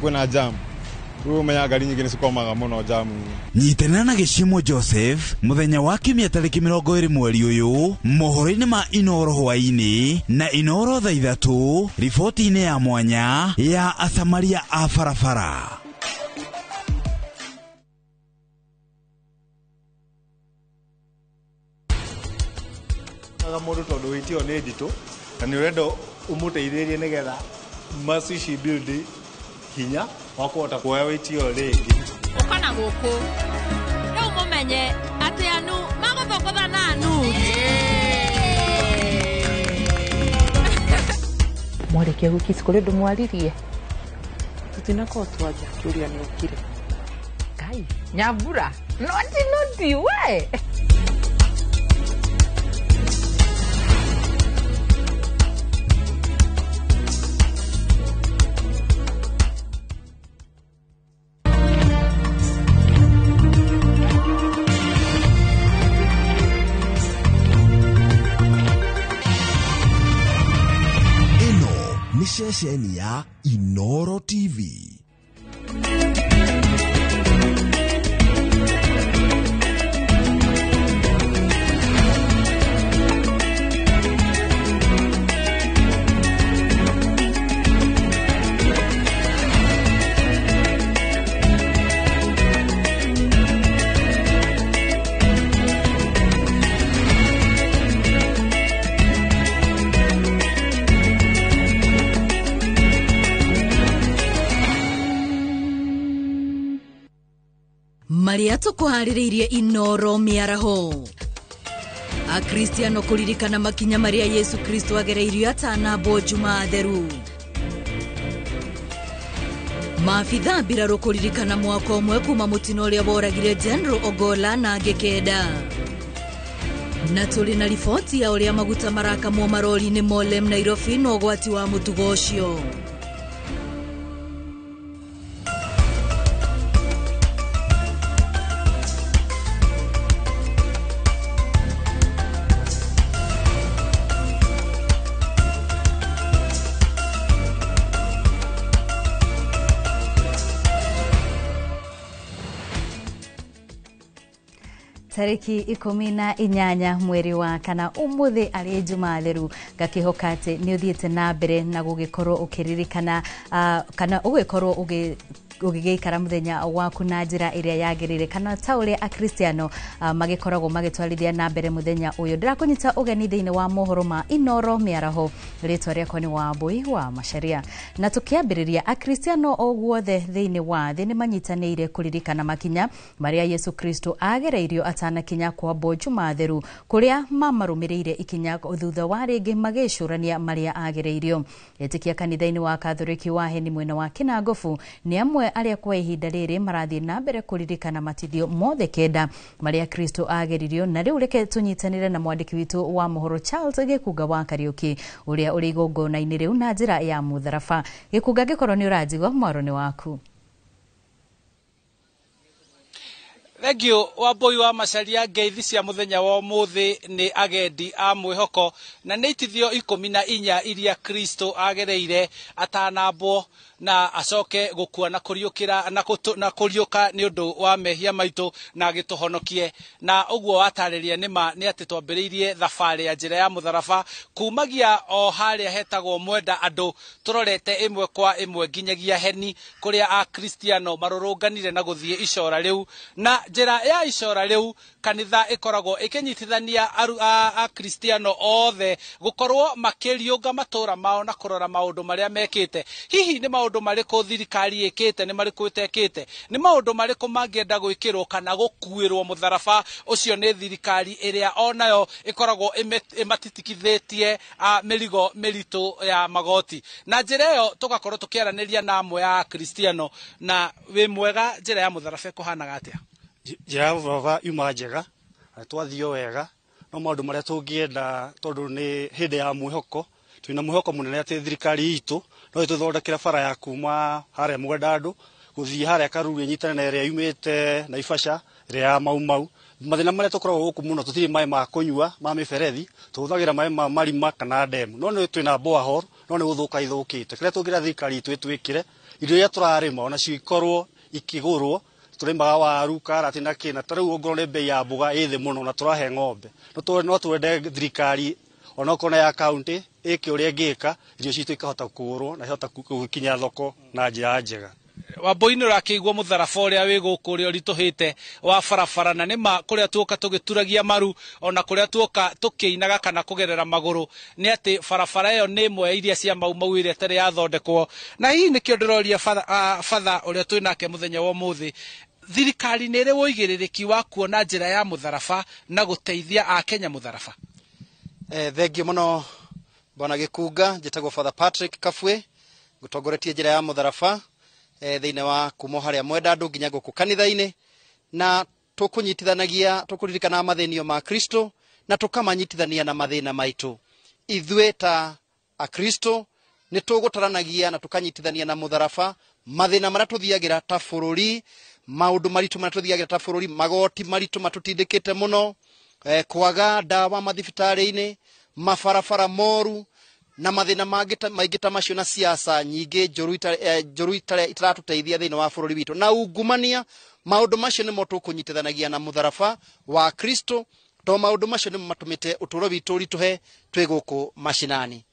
kwena jam umenya ngari nyingĩ nĩcikomaga mũno jamu. Nyitana na Gĩcimo Joseph muthenya wa Kiumia tarĩki 20 mweri ũyũ mohoro-inĩ ma Inoro hwaĩ-inĩ na Inoro thaa 3 riboti-inĩ ya mwanya ya Asamaria a barabara. Mũndũ tondũ wĩtio nĩ nditũ na nĩ ũrenda ũmũteithĩrie nĩgetha macici build hinya wa kũhota kuoya wĩtio rĩngĩ. Ũkana gũkũ rĩu mũmenye atĩ anu magũthũkũtha na anu. Mwarĩkia gũkici kũrĩ ndũmwaririe tũtinakorwo twanja kĩũria nĩ ũkire Ngai Nyambura noti we. Shesheni ya Inoro TV. Maria tukuhaririirie Inoro miaraho. Akristiano kuririkana makinya Maria Yesu Kristo agereirio atanambwo Jumaa theru. Maabitha mbirarũ kuririkana mwaka ũmwe kuma mutino ũrĩa woragire General Ogolla na angĩ kenda. Na tũrĩ na riboti ya ũrĩa maguta marakamwo marori-inĩ Molem Nairobi na ũgwati wa mũtugo ũcio. Tariki 18 mweri wa kana umuthi ari Jumaa theru ngakihoka ati ni uthiete na mbere na gugikorwo ukiririkana kana ugikorwo ugigeikara muthenya waku na njira iria yagirire kana ta uria akristiano magikoragwo magitwarithia na mbere muthenya uyu. Ndirakunyita ugeni thiini wa mohoro ma Inoro miaraho ritwa riakwa ni Wambui wa Macharia na tukiambiriria akristiano ogwothe thiini wa thi ni manyitanire kuririkana makinya Maria Yesu Kristo agereirio atanakinya kwambwo Jumaa theru kuria mamarumirire ikinya thutha wa ringi magicurania Maria agereirio. Etikia kanitha-ini wa Kathoriki wa Heni mwena wa Kinangofu ni amwe aria kwa ihinda riri marathie na mbere kuririkana matithio mothe kenda Maria Kristo ageririo. Na riu reke tunyitanire na mwandiki witu wa mohoro Charles Gikuga wa Kariuki uria uri igongona-ini riu na njira ya mutharaba. Gikuga gikorwo ni uranjigwa mwaro-ini waku. Thengio Wambui wa Macharia. Ngeithi cia muthenya wa umuthi ni agendi a mwihoko na ni itithio 14 iria Kristo agereire atanambwo na acoke gukua na kuriukira na kuriuka ni undu wa mehia maitu na agituhonokie. Na uguo watariria ni ati twambiriirie thabari ya njira ya mutharaba kumagia o haria hetagwo Mwenda andu turorete imwe kwa imwe nginyagia Heni kuria a Kristiano marurunganire na guthie icora riu. Na njira ya icora riu kanitha ikoragwo ikinyitithania a Kristiano othe gukorwo makiriunga matura mao na kurora maundu maria mekite. Hihi ni maundu mariko thirikari ikite, ni mariko itekite, ni maundu mariko mangienda gwikirwo kana gukuirwo mutharaba ucio ni thirikari iria onayo ikoragwo imatitikithitie mirigo miritu ya magoti. Na njira iyo tugakorwo tukiaraniria na amwe ya Kristiano. Na wi mwega njira ya mutharaba kuhanaga atia? Njira ya mutharaba yuma njega twathio wega no maundu maria tungienda tondu ni hindi ya mwihoko twina mwihoko munene ati thirikari itu no ituthondekera bara ya kuma haria Mwenda andu guthii haria Karuri nyitane na iria yumite Naivasha iria ya Mau mathina maria tukoragwo guku muno tutiri mai ma kunyua ma miberethi tuhuthagira mai ma marima kana demu no ni twina borehole no ni guthuka ithukite kiria tungira thirikari itu itwikire irio ya turarima ona cikorwo ikigurwo turimaga waru karati na kina tariu ongorwo bei ya mbuga ithi muno na turahe ng'ombe no twende thirikari ona kona ya county ike uria ngika irio citu ikahota kugurwo na ihota gukinya thoko na njira njega. Wambui nä å rakä igua må tharaba å rä a wä gå kå å rä a å ritå hä te wa barabara na nä ma kå rä a tuoka tå gä turagia maru ona kå rä a tuoka tå kä inaga kana kå gerera magå rå nä atä barabara ä yo nä ĩmwe ya iria cia mau ä rä a ĩtarĩ yathondekwo na hihi nä kä o ndä roria batha å rä a twä nake må thenya wa må thä thirikari nä ĩrĩ wũigä rä rä ki wa kuona njä ra ya må tharaba na gå teithia akenya må tharaba. Thengio muno bwana Gikunga njĩtagwo Father Patrick Kafwe gutongoretie njĩra ya må tharaba thĩinĩ wa kuma harĩa mwenda andũ nginya gũkũ kanitha-inĩ na tũkũnyitithanagia tũkũririkana mathĩnio ma Kristo na tũkamanyitithania na mathĩna maitũ ithuĩ ta akristo nĩ tũgũtaranagia na tũkanyitithania na mũtharaba mathĩna marĩa tũthiagĩra ta bũrũri maũndũ maritũ marĩa tũthiagĩra ta bũrũri magoti maritũ matũtindĩkĩte mũno kwaga ndawa mathibitarĩ-inĩ mabarabara moru na mathina maingĩ ta macio na siasa nyingĩ njũru itaratũteithia thĩinĩ wa bũrũri witũ na ungumania maũndũ macio nĩmo tũkũnyitithanagia na mũtharaba wa Kristo to maũndũ macio nĩmo matũmĩte ũtũũro witũ ũritũhe twĩ gũkũ mashinani.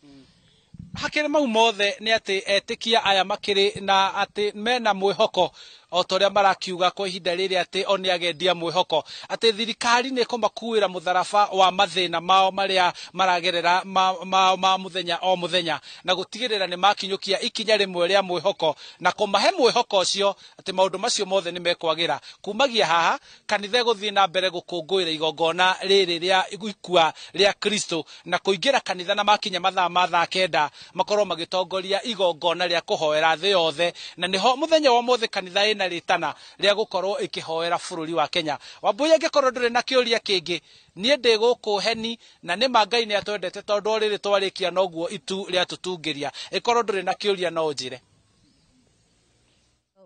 Hakĩrĩ mau mothe nĩ atĩ etĩkia aya makĩrĩ na atĩ mena mwĩhoko o ta ũrĩa marakiuga kwa ihinda rĩrĩ atĩ o nĩ agendia mwĩhoko atĩ thirikari nĩ kũmakuĩra mũtharaba wa mathĩna mao marĩa maragerera ma mũthenya o mũthenya na gũtigĩrĩra nĩ makinyũkia ikinya rĩmwe rĩa mwĩhoko na kũmahe mwĩhoko ũcio atĩ maũndũ macio mothe nĩ mekwagĩra. Kumagia haha kanitha gũthiĩ na mbere gũkũngũĩra igongona rĩrĩ rĩa ikua rĩa Kristo na kũingĩra kanitha na makinya mathaa ma thaa kenda makorwo magĩtongoria igongona rĩa kũhoera thĩ yothe na nĩho mũthenya wa mũthĩ kanitha na ritana rĩa gũkorwo ĩkĩhoera bũrũri wa Kenya. Wambui angĩkorwo ndũrĩ na kĩũria kĩngĩ niĩ ndĩ gũkũ heni na nĩ ma Ngai nĩ atwendete tondũ rĩrĩ twarĩkia noguo itu rĩa tũtungĩria ĩkorwo ndũrĩ na kĩũria no njĩre.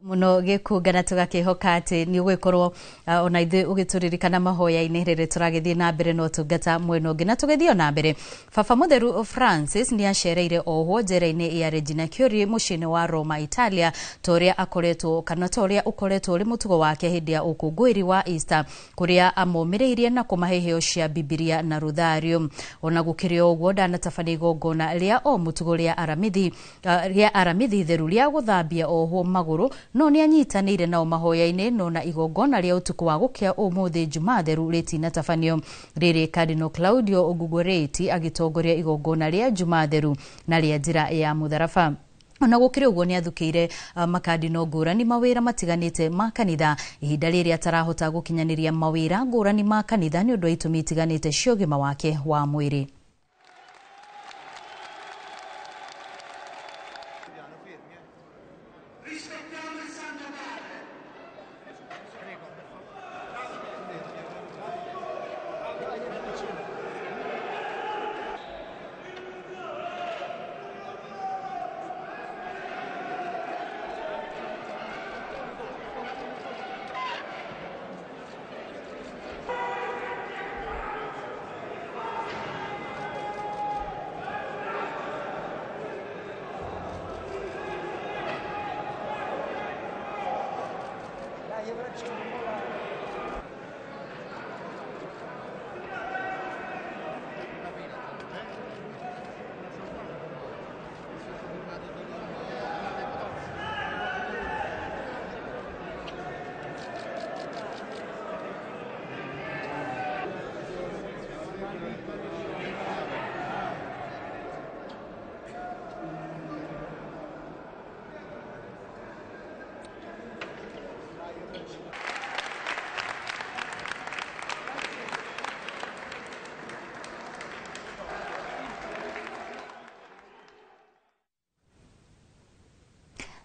Muno Gikunga na tugakihoka ati ni ugwikorwo ona ithuĩ ũgĩtũririkana mahoya-inĩ rĩrĩ tũragĩthiĩ na mbere no tungata mwena ũngĩ na tũgĩthiĩ na mbere. Baba Mũtheru Francis nĩ acereire ohwo njera-inĩ ya Regina Curie mũciĩ-inĩ wa Roma Italia torĩa akoretwo kana torĩa ũkoretwo ũrĩ mũtugo wake hĩndĩ ya ũkũngũĩri wa Easter kũrĩa amomĩrĩirie na kũmahe heo cia Bibilia na Ruthario. Ona gũkĩrĩ ũguo ndanatabania igongona rĩa o mũtugo rĩa aramithi theru rĩa gũthambia ohwo magũrũ no nĩ anyitanĩire nao mahoya-inĩ no na igongona rĩa ũtukũ wa gũkĩa ũmũthĩ Jumaa theru rĩtinatabanio. Rĩrĩ Cardinal Claudio Ogugoreti agĩtongoria igongona rĩa Jumaa theru na rĩa njĩra ya mũtharaba. Ona gũkĩrĩ ũguo nĩ athukĩire makardino ngũrani mawĩra matiganĩte ma kanitha ihinda rĩrĩ atarahota gũkinyanĩria mawĩra ngũrani ma kanitha nĩ ũndũ wa itũmi itiganĩte cia ũgima wake wa mwĩrĩ.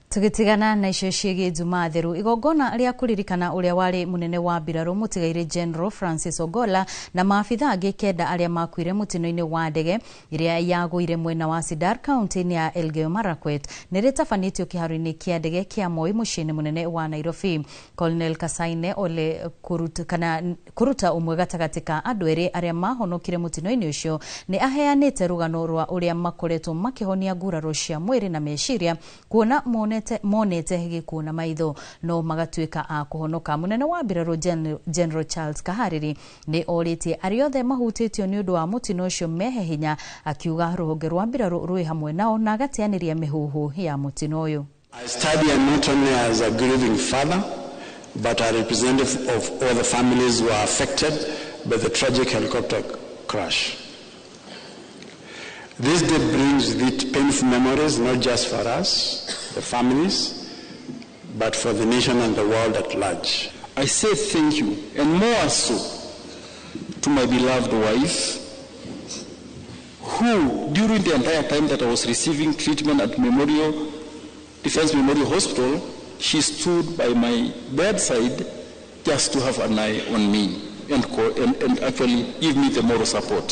Tugitigana na icio ciĩgiĩ Jumaa theru igongona rĩa kũririkana ũrĩa warĩ mũnene wa mbirarũ mũtigairĩ General Francis Ogolla na maabitha angĩ kenda arĩa makuire mũtino-inĩ wa ndege ĩrĩa yagũire mwena wa Sidar County-inĩ ya Elgeyo Marakwet nĩ rĩtabanĩtio kĩharo-inĩ kĩa ndege kĩa Moi mũciĩ-inĩ mũnene wa Nairobi. Colonel Kasaine ole kũruta ũmwe gatagatĩ ka andũ erĩ arĩa mahonokire mũtino-inĩ ũcio nĩ aheanĩte rũgano rwa ũrĩa makoretwo makĩhonia nguraro cia mwĩrĩ na meciria kuona mone monete gikuo na maitho no magatuika a kuhonoka. Munene wa mbirarũ General Charles Kahariri ni oritie ariothe mahutitio ni undu wa mutino ucio mehe hinya, akiuga ruhonge rwa mbirarũ rwi hamwe nao na agatianiria mihuhu ya mutino uyu. I stand here not only as a grieving father, but a representative of all the families who are affected by the tragic helicopter crash. This day brings with it painful memories, not just for us, the families, but for the nation and the world at large. I say thank you, and more so, to my beloved wife, who, during the entire time that I was receiving treatment at Defense Memorial Hospital, she stood by my bedside just to have an eye on me and actually give me the moral support.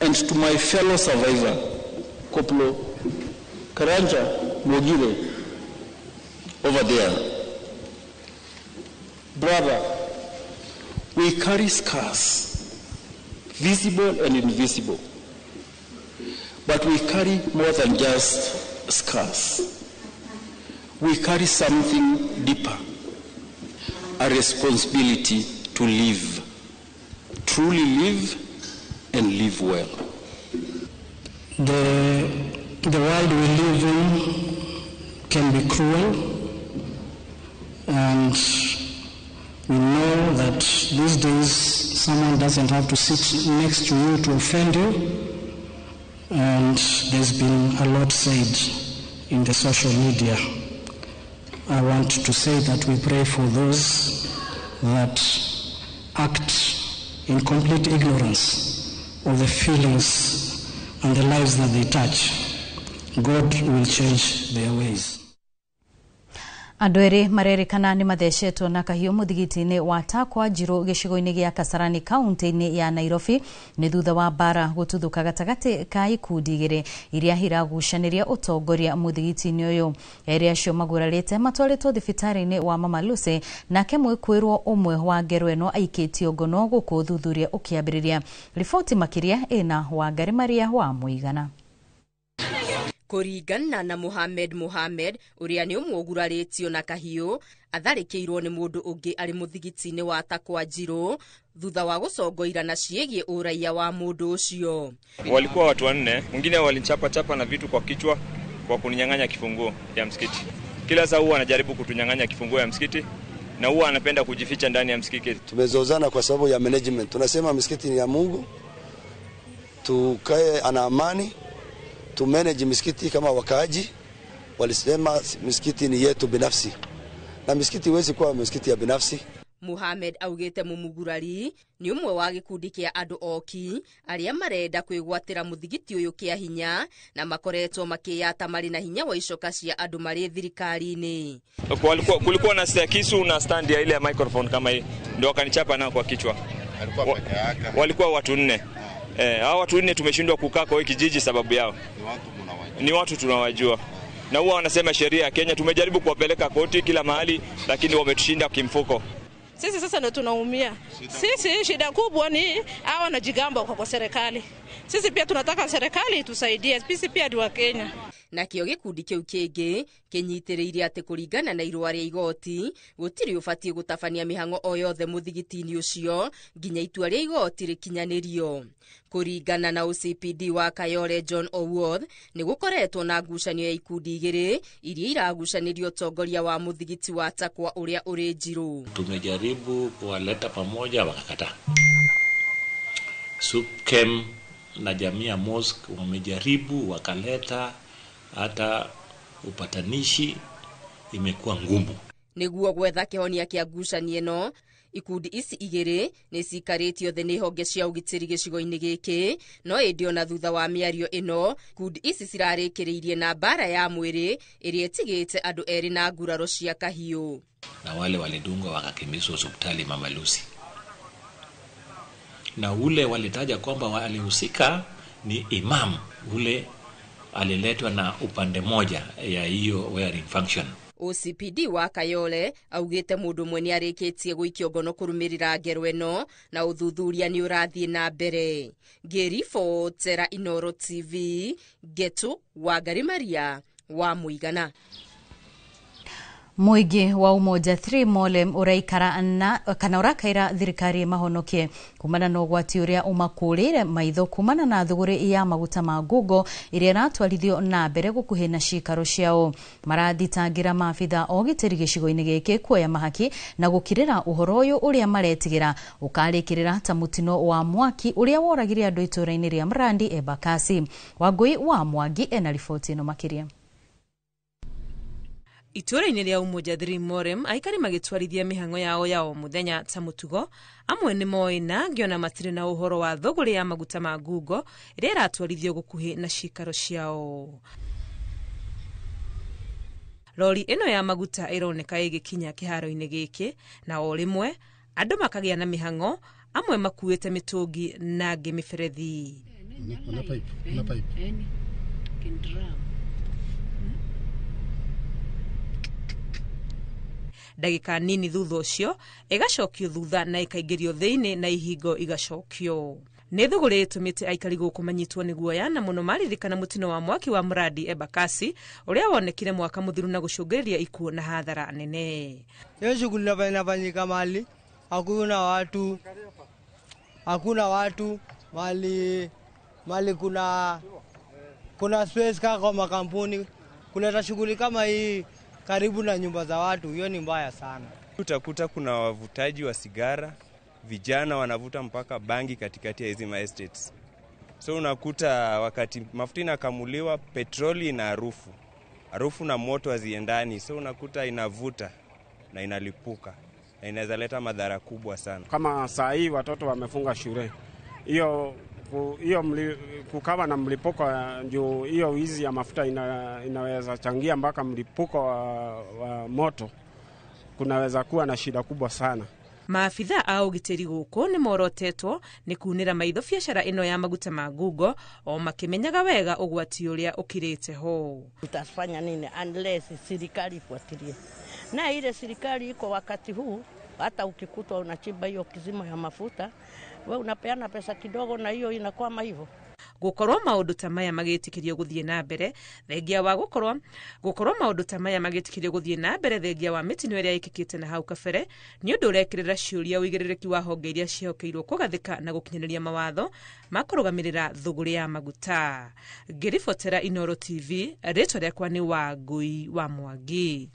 And to my fellow survivor, Koplo Karanja Mogile, over there, brother, we carry scars, visible and invisible. But we carry more than just scars. We carry something deeper, a responsibility to live, truly live and live well. The world we live in can be cruel, and we know that these days someone doesn't have to sit next to you to offend you. And there's been a lot said in the social media. I want to say that we pray for those that act in complete ignorance of the feelings and the lives that they touch. God will change their ways. Andũ eri marerikana ni mathecetwo na kahiũ muthigiti-ini wa Takwa Njirũ gĩcigo-inĩ gĩa Kasarani kaunti-inĩ ya Nairobi ni thutha wa bara gũtuthũka gatagatĩ ka ikundi igĩrĩ iria iragucaniria ũtongoria muthigiti-ini ũyũ. Eri acio magurarĩte matwarĩtwo thibitarĩ-inĩ wa Mama Lucy, nake mwĩkũĩrwo ũmwe wa ngero ĩno aikĩtio ngono gũkũ ũthuthuria ũkĩambĩrĩria. Riboti makĩria ĩna Wangari Maria wa Mũigana. Kũringana na Mohamed uria ni ũmũguraritio na kahiũ atharĩkĩirwo ni mũndũ ũngĩ arĩ mũthigiti-inĩ wa Takwa Njirũ thutha wa gũcongoira na ciĩgiĩ ũraiya wa mũndũ ũcio. Walikuwa watu wanne, mwingine walinchapa na vitu kwa kichwa kwa kuninyang'anya kifunguo ya msikiti. Kila saa huwa anajaribu kutunyang'anya kifunguo ya msikiti na huwa anapenda kujificha ndani ya msikiti. Tumezozana kwa sababu ya management. Tunasema msikiti ni ya Mungu, tukae ana amani, tu manage misikiti kama wakaaji. Walisema misikiti ni yetu binafsi, na misikiti huwezi kuwa misikiti ya binafsi. Mohamed augĩte mũmugurari ni ũmwe wa gĩkundi kĩa andũ oki arĩa marenda kwĩgwatĩra mũthigiti ũyũ kĩa hinya na makoretwo makĩyata marĩ na hinya wa icoka cia andũ marĩ thirikari-inĩ. Kulikuwa na kisu na stand ya ile ya microphone kama hii, ndio wakanichapa nao kwa kichwa. Walikuwa watu 4. Hao watu 4 tumeshindwa kukaa kwa kijiji sababu yao. Ni watu tunawajua. Na huwa wanasema sheria ya Kenya, tumejaribu kuwapeleka koti kila mahali lakini wametushinda kimfuko. Sisi sasa ndio tunaumia. Sisi shida kubwa ni hao wanajigamba kwa serikali. Sisi pia tunataka serikali itusaidie. Sisi pia ni wa Kenya. Na kĩo gĩkundi kĩu kĩngĩ kĩnyitĩrĩire atĩ kũringana na irũa rĩa igoti gũtirĩ ũbatiĩ gũtabania mĩhang'o o yothe mũthigiti-inĩ ũcio nginya itua rĩa igoti rĩkinyanĩrio. Kũringana na OCPD wa Kayole John Owoth nĩ gũkoretwo na ngucanio ya ikundi igĩrĩ iria iragucanĩrio ũtongoria wa mũthigiti wa Takwa ũrĩa ũrĩ Njirũ. Tumejaribu kuwaleta pamoja wakakataa. SUPKEM na jamii ya mosque wamejaribu wakaleta, hata upatanishi imekuwa ngumu. Nĩguo gwetha kĩhonia kĩa ngucanio ĩno, ikundi ici igĩrĩ nĩ cikarĩtio thĩ nĩ honge cia ũgitĩri gĩcigo-inĩ gĩkĩ, no ĩndĩ ona thutha wa mĩario ĩno ikundi ici cirarĩkĩrĩirie na mbara ya mwĩrĩ ĩrĩa ĩtigĩte andũ erĩ na nguraro cia kahiũ. Na wale walidungwa wakakimbizwa hospitali Mama Lucy. Na ule walitaja kwamba walihusika ni imam, ule aliletwa na upande moja ya hiyo wearing function. OCPD wa Kayole augite mundu mwe ni arikitie guikio ngono kurumirira ngero eno na uthuthuria ni urathie na mbere. Ngiribotera Inoro TV, Getu Wangari Maria wa Muigana. Muigi wa Umoja 3 Molem uraikara na kana urakaira thirikari mahonokie kumana na ugwati uria umakurire maitho kumana na thuguri ya maguta ma Google iria ratwarithio na mbere gukuhe na cikaro ciao. Marathitangira maabitha ogiteri gicigo-ini giki kuoya mahaki na gukirira uhoro uyu uria maretigira ukarikirira ta mutino wa mwaki uria woragire andu itura-ini ria Mrandi Embakasi. Wangui wa Mwangi ena riboti ino makiria. Itura-ini ria Umoja 3 Molem aikari magitwarithia mihango yao ya o muthenya ta mutugo amwe ni moina ngiona matire na uhoro wa thoguri ya maguta ma Google iria ratwarithio gukuhi na cikaro ciao. Lori ino ya maguta ironeka igikinya kiharo-ini giki na o rimwe andu makagia na mihango amwe makuite mitungi na ngimiferethi. Na pipe. Dagika nini thutha ucio igacokio thutha na ikaingirio thiini na ihingo igacokio. Ni thuguri itumite aikari guku manyitwo ni guoya na muno maririkana mutino wa mwaki wa Mrandi Embakasi uria wonekire mwaka muthiru na gucungiriria ikuo na hadhara nene. Hiyo shughuli inafanyika mali hakuna watu mali kuna space kwa makampuni kuleta shughuli kama hii karibu na nyumba za watu, hiyo ni mbaya sana. Utakuta kuna wavutaji wa sigara, vijana wanavuta mpaka bangi katikati ya hizi ma estates. So unakuta wakati mafuta inakamuliwa, petroli ina harufu na moto haziendani. So unakuta inavuta na inalipuka na inaweza leta madhara kubwa sana. Kama saa hii watoto wamefunga shule, hiyo kukawa na mlipuko ndio hiyo wizi ya mafuta inaweza changia mpaka mlipuko wa moto, kunaweza kuwa na shida kubwa sana. Maafitha au giteri guku ni morotetwo ni kunira maitho biashara ino ya maguta ma Google o makimenyaga wega ugwati uria ukirite ho. Utafanya nini unless serikali ifuatilie? Na ile serikali iko wakati huu, hata ukikutwa unachimba hiyo kizima ya mafuta, wewe unapeana pesa kidogo na hiyo inakwama hivyo. Gukorwo maundu ta maya magitikirio guthie na mbere thengia wa gukorwo maundu ta maya magitikirio guthie na mbere thengia wa mitino iria ikikite na hau kabere ni undu urekirira ciuria uigiririki wa honge iria cihokeirwo kugathika na gukinyaniria mawatho makurugamirira thuguri ya maguta. Ngiribotera Inoro TV, ritwa riakwa ni Wangui wa Mwangi.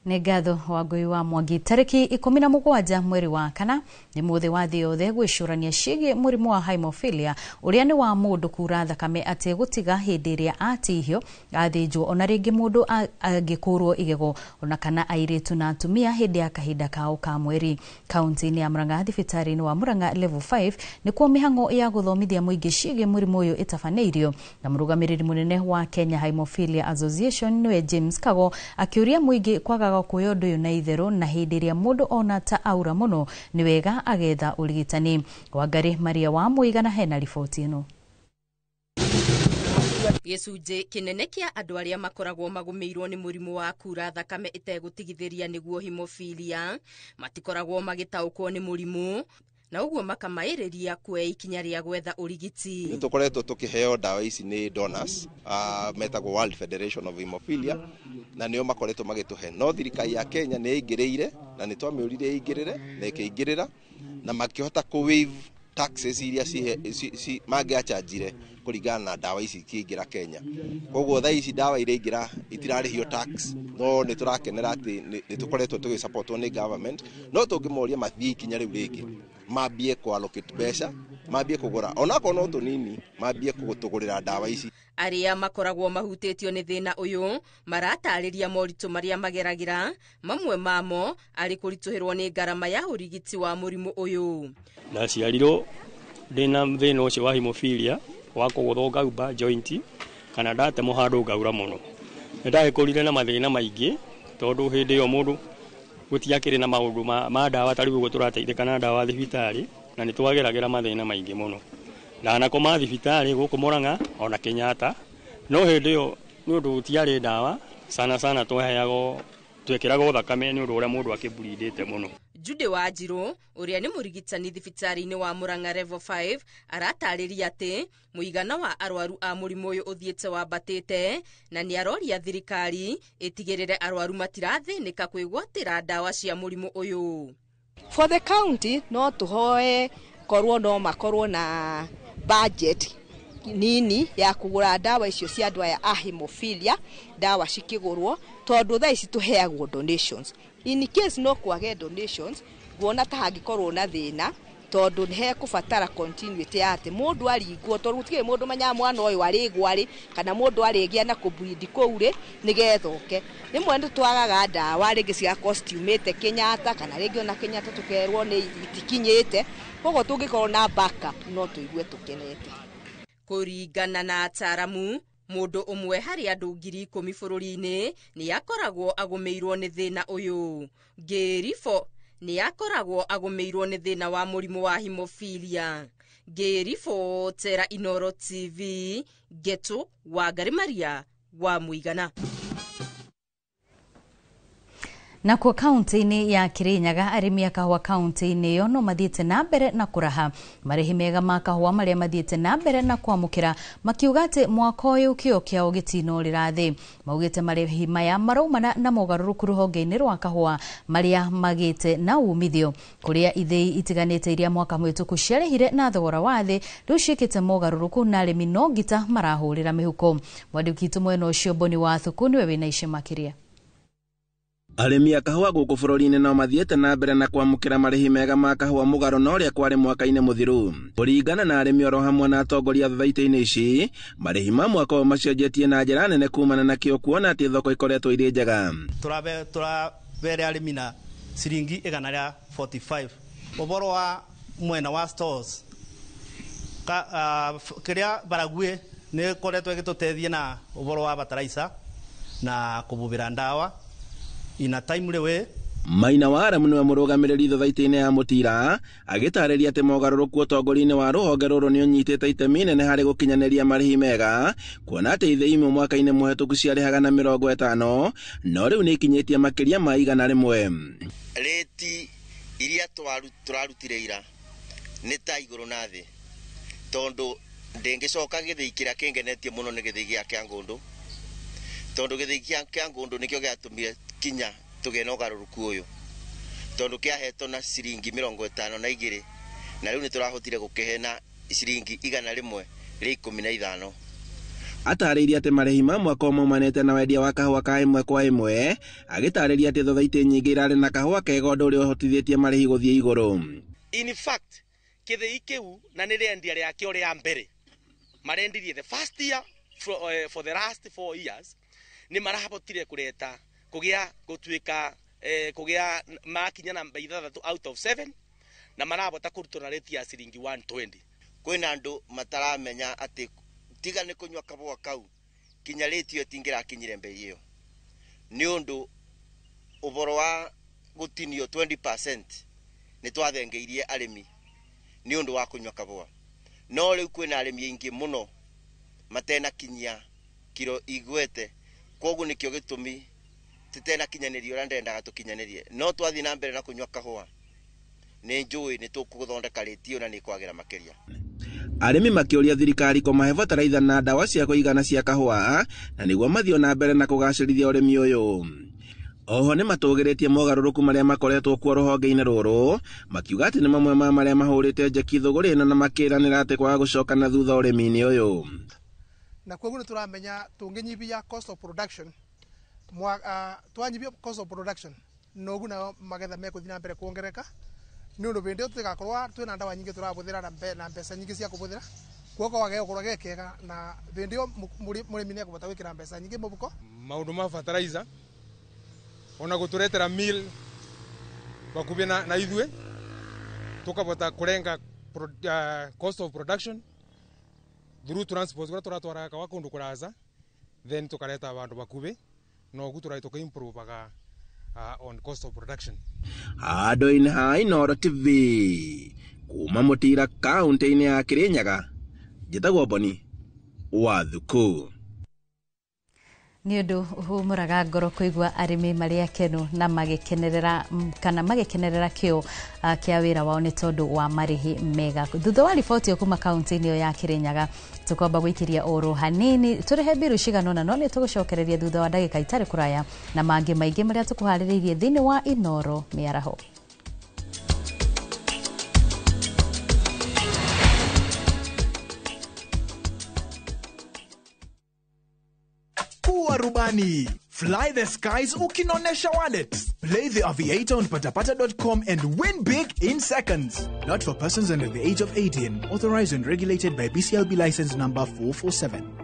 Negatho Wangui wa Mwangi. Tariki 17 mweri wa kana ni muthi wa thĩ yothe gwicurania ciĩgiĩ mũrimũ wa hemophilia uria ni wa mundu kura thakame ati gutiga hindi iria atihio athinjwo ona ringi mundu angikurwo igego ona kana airitu na atumia hindi ya kahinda kao ka mweri. Kaunti-ini ya Murang'a thibitari-ini wa Murang'a level 5 ni kuo mihango ya guthomithia muingi ciĩgiĩ mũrimũ uyu itafanĩirio na mũrũgamĩrĩri munene wa Kenya Hemophilia Association niwe James Kago akiuria muingi kwaga kuoya undu uyu na itheru na hindi iria mundu ona ta aura muno ni wega agetha urigitani. Wangari Maria wa Muigana hena riboti ino. Gicunji kinene kia andu aria makoragwo magumirwo ni murimu wa kura thakame itegutigithiria niguo hemophilia matikoragwo magitaukwo ni murimu na uguo makamairiria kuoya ikinya ria gwetha urigiti. Nitukoretwo tukiheo dawa ici ni donors metagwo World Federation of Hemophilia na nio makoretwo magituhe. No thirikari ya Kenya ni ingiriire na ni twamiurire ingirire na ikiingirira na makihota ku waive taxes iria mangiachanjire kuringana na dawa ici kiingira Kenya. Koguo tha ici dawa iria ingira itirarihio tax, no ni turakenera ati ni tukoretwo tugisupportwo ni government, no tungimoria mathii ikinya riu ringi mambie ku allocate mbeca, mambie kugura onako no tunini, mambie kugutugurira dawa ici. Aria makoragwo mahutitio ni thina uyu maratariria moritu maria mageragira, mamwe mamo ari kurituhirwo ni garama ya urigiti wa murimu uyu. Na ciarirwo ndina thina ucio wa hemophilia wa kuguthwo gaumba joint kana ndatemo handu ngaura muno. Ndagikurire na mathina maingi tondu hindi yo mundu gutiakire na maundu ma dawa tari uguo turateithika na dawa thibitari na nitwageragira mathina maingi muno. Na koma thibitari guku Murang'a ona Kenyatta no hindi yo ni undu utiari dawa sana tweheagwo twekiragwo thakame ni undu uria mundu akibulidite muno. Jude Wanjiru uria ni murigitani thibitari-ini wa Murang'a level 5 aratariria ati muigana wa arwaru a murimu uyu uthiete wambatite na ni aroria thirikari itigirire arwaru matirathinika kwigwatira dawa cia murimu uyu. For the county no tuhoe korwo no makorwo na budget nini ya kugura dawa icio cia andu aya a hemophilia, dawa cikigurwo tondu tha ici tuheagwo donations. In case no kwage donations, guona ta hangikorwo na thina tondu he kubatara continuity ati mundu aringwo tondu tutige mundu manya mwana uyu arigwari kana mundu arigia na kubreed koure nigethoke nimwe ndu twagaga dawa ringi cia costumate Kenyatta kana ringi ona Kenyatta tukerwo ni itikinyite kogo tungikorwo na backup no tuigue tukenete. Kuringana na ataramu, mundu umwe hari andu 10,000 bururi-ini ni akoragwo agumeirwo ni thina uyu. Ngirifo ni akoragwo agumeirwo ni thina wa murimu wa hemophilia. Ngirifo tera Inoro TV, Geto wa Garimaria wa Muigana. Na kwa kaunti-ini ya Kirinyaga arimi a kahua kaunti-ini yo no mathiete na mbere na kuraha marihi mega ma kahua maria mathiete na mbere na kwamukira makiuga ati mwaka uyu kio kiao gitino rirathi maugite marihi maya maraumana na mogaruruku ruhonge-ini rwa kahua maria magite na umithio kuria ithei itiganite iria mwaka mwituku ciarehire na thogora wa thi riu ciikite mogaruruku na arimi no ngita marahurira mihuko. Mwandikitu mwena ucio Boni wa Thuku niwe wina ice makiria. Arimi a kahua guku bururi-ini no mathiete na mbere na kwamukira marihi mega ma kahua mugaro no ria kwari mwaka-ini muthiru. Kuringana na arimi oro hamwe na atongoria thathaiti-ini ici marihi ma mwaka uyu macenjetie na njira nene kumana na kio kuona ati thoko ikoretwo iri njega. Turavere arimi na ciringi 145 uboro wa mwena wa stores kiria barague ni koretwo igitutethia na uboro wa bataraisa na kububira ndawa in a timely way. Maina wa Aramu niwe murugamiriri thathaiti-ini ya Mutira agitariria ati mogaruruku utongoria-ini wa ruhonge ruru ni unyitite itemi inene hari gukinyaniria marihi mega kuona ati ithei imwe mwaka-ini muhituku ciarihaga na 50 no riu ni ikinyitie makiria ma 100. Reti iria turarutire ira ni ta iguru na thi tondu ndingicoka githii kiria kingenetie muno ni githii gia Kiangundu tondu githii gia Kiangundu nikio giatumire kinya tuge no garuruku uyu tondu kiahetwo na ciringi 52 na riu ni turahotire gukihena ciringi 100 ri 15. Atariria ati marihi ma mwaka umanite na wendia wa kahua ka imwe kwa imwe agitariria ati thathaiti nyingi irari na kahua kega undu uria uhotithietie marihi guthie iguru. In fact kithii kiu na ni rendia riake ria mbere marendirie the first year for the last 4 years ni marahotire kureta kugia gutuika kugia makinya namba 6 out of 7 na marabota kurutana reti ya ciringi 120. Kwina andu mataramenya ati tiga ni kunywa kabua kau kinya reti yo tingira kinyire mbei iyo ni undu uboro wa gutinio 20% ni twathengeirie arimi ni undu wa kunywa kabua no riu kwina arimi ingi muno matena kinya kiro igwete kogu nikio gitumi titena kinyanirio ria ndendaga tukinyanirie no twathi na mbere na kunywa kahua ni njui ni tukuthondeka reti na ni kwagira makiria. Arimi makiuria thirikari kumahe bataraitha na dawa cia kuigana cia kahua na niguo mathio na mbere na kugacirithia urimi uyu. Oho ni matugiritie mogaruruku maria makoretwo kuo ruhonge-ini ruru makiuga ati ni mamwe ma maria mahurite njeki thuguri na makiranira ati kwaga gucoka na thutha urimi-ini uyu. Na kweguo ni turamenya tunginyibia cost of production twanyibia cost of production nogu na magetha mekuthi na mbere kuongereka ni undu bindi tugakorwa twina ndawa nyingi turabuthira na mbeca nyingi cia kubuthira kuoko wage ukorwa gekega na bindi murimi ni akubota wikira mbeca nyingi mubuko. Maundu ma fertilizer ona guturetera meal bakubia na ithue tukabota kurenga cost of production through transport kwa turatwara ka wakundu kuraza then tukareta abandu bakube no guturai tukaimprove on cost of production. Handu-ini ha Inoro TV kuma Mutira kaunti-ini ya Kirinyaga njitagwo Boni wa Thuku. Nĩ ũndũ humũraga ngoro kũigua arĩmi marĩ akenu na magĩkenerera kana magĩkenerera kĩo kĩa wĩra wao nĩ tondũ wa marĩhi mega. Thutha wa riboti yo kuma kaunti-inĩ ĩyo ya Kirinyaga, tũkwamba gũikĩria oro hanini tũrehe mbiru cigana ũna, no nĩ tũgũcokereria thutha wa ndagĩka itarĩ kũraya na mangĩ maingĩ marĩa tũkũharĩrĩirie thĩinĩ wa Inooro Mĩaraho. Kuwa rubani. Fly the skies ukinonesha wallet. Play the aviator on patapata.com and win big in seconds. Not for persons under the age of 18. Authorized and regulated by BCLB license number 447.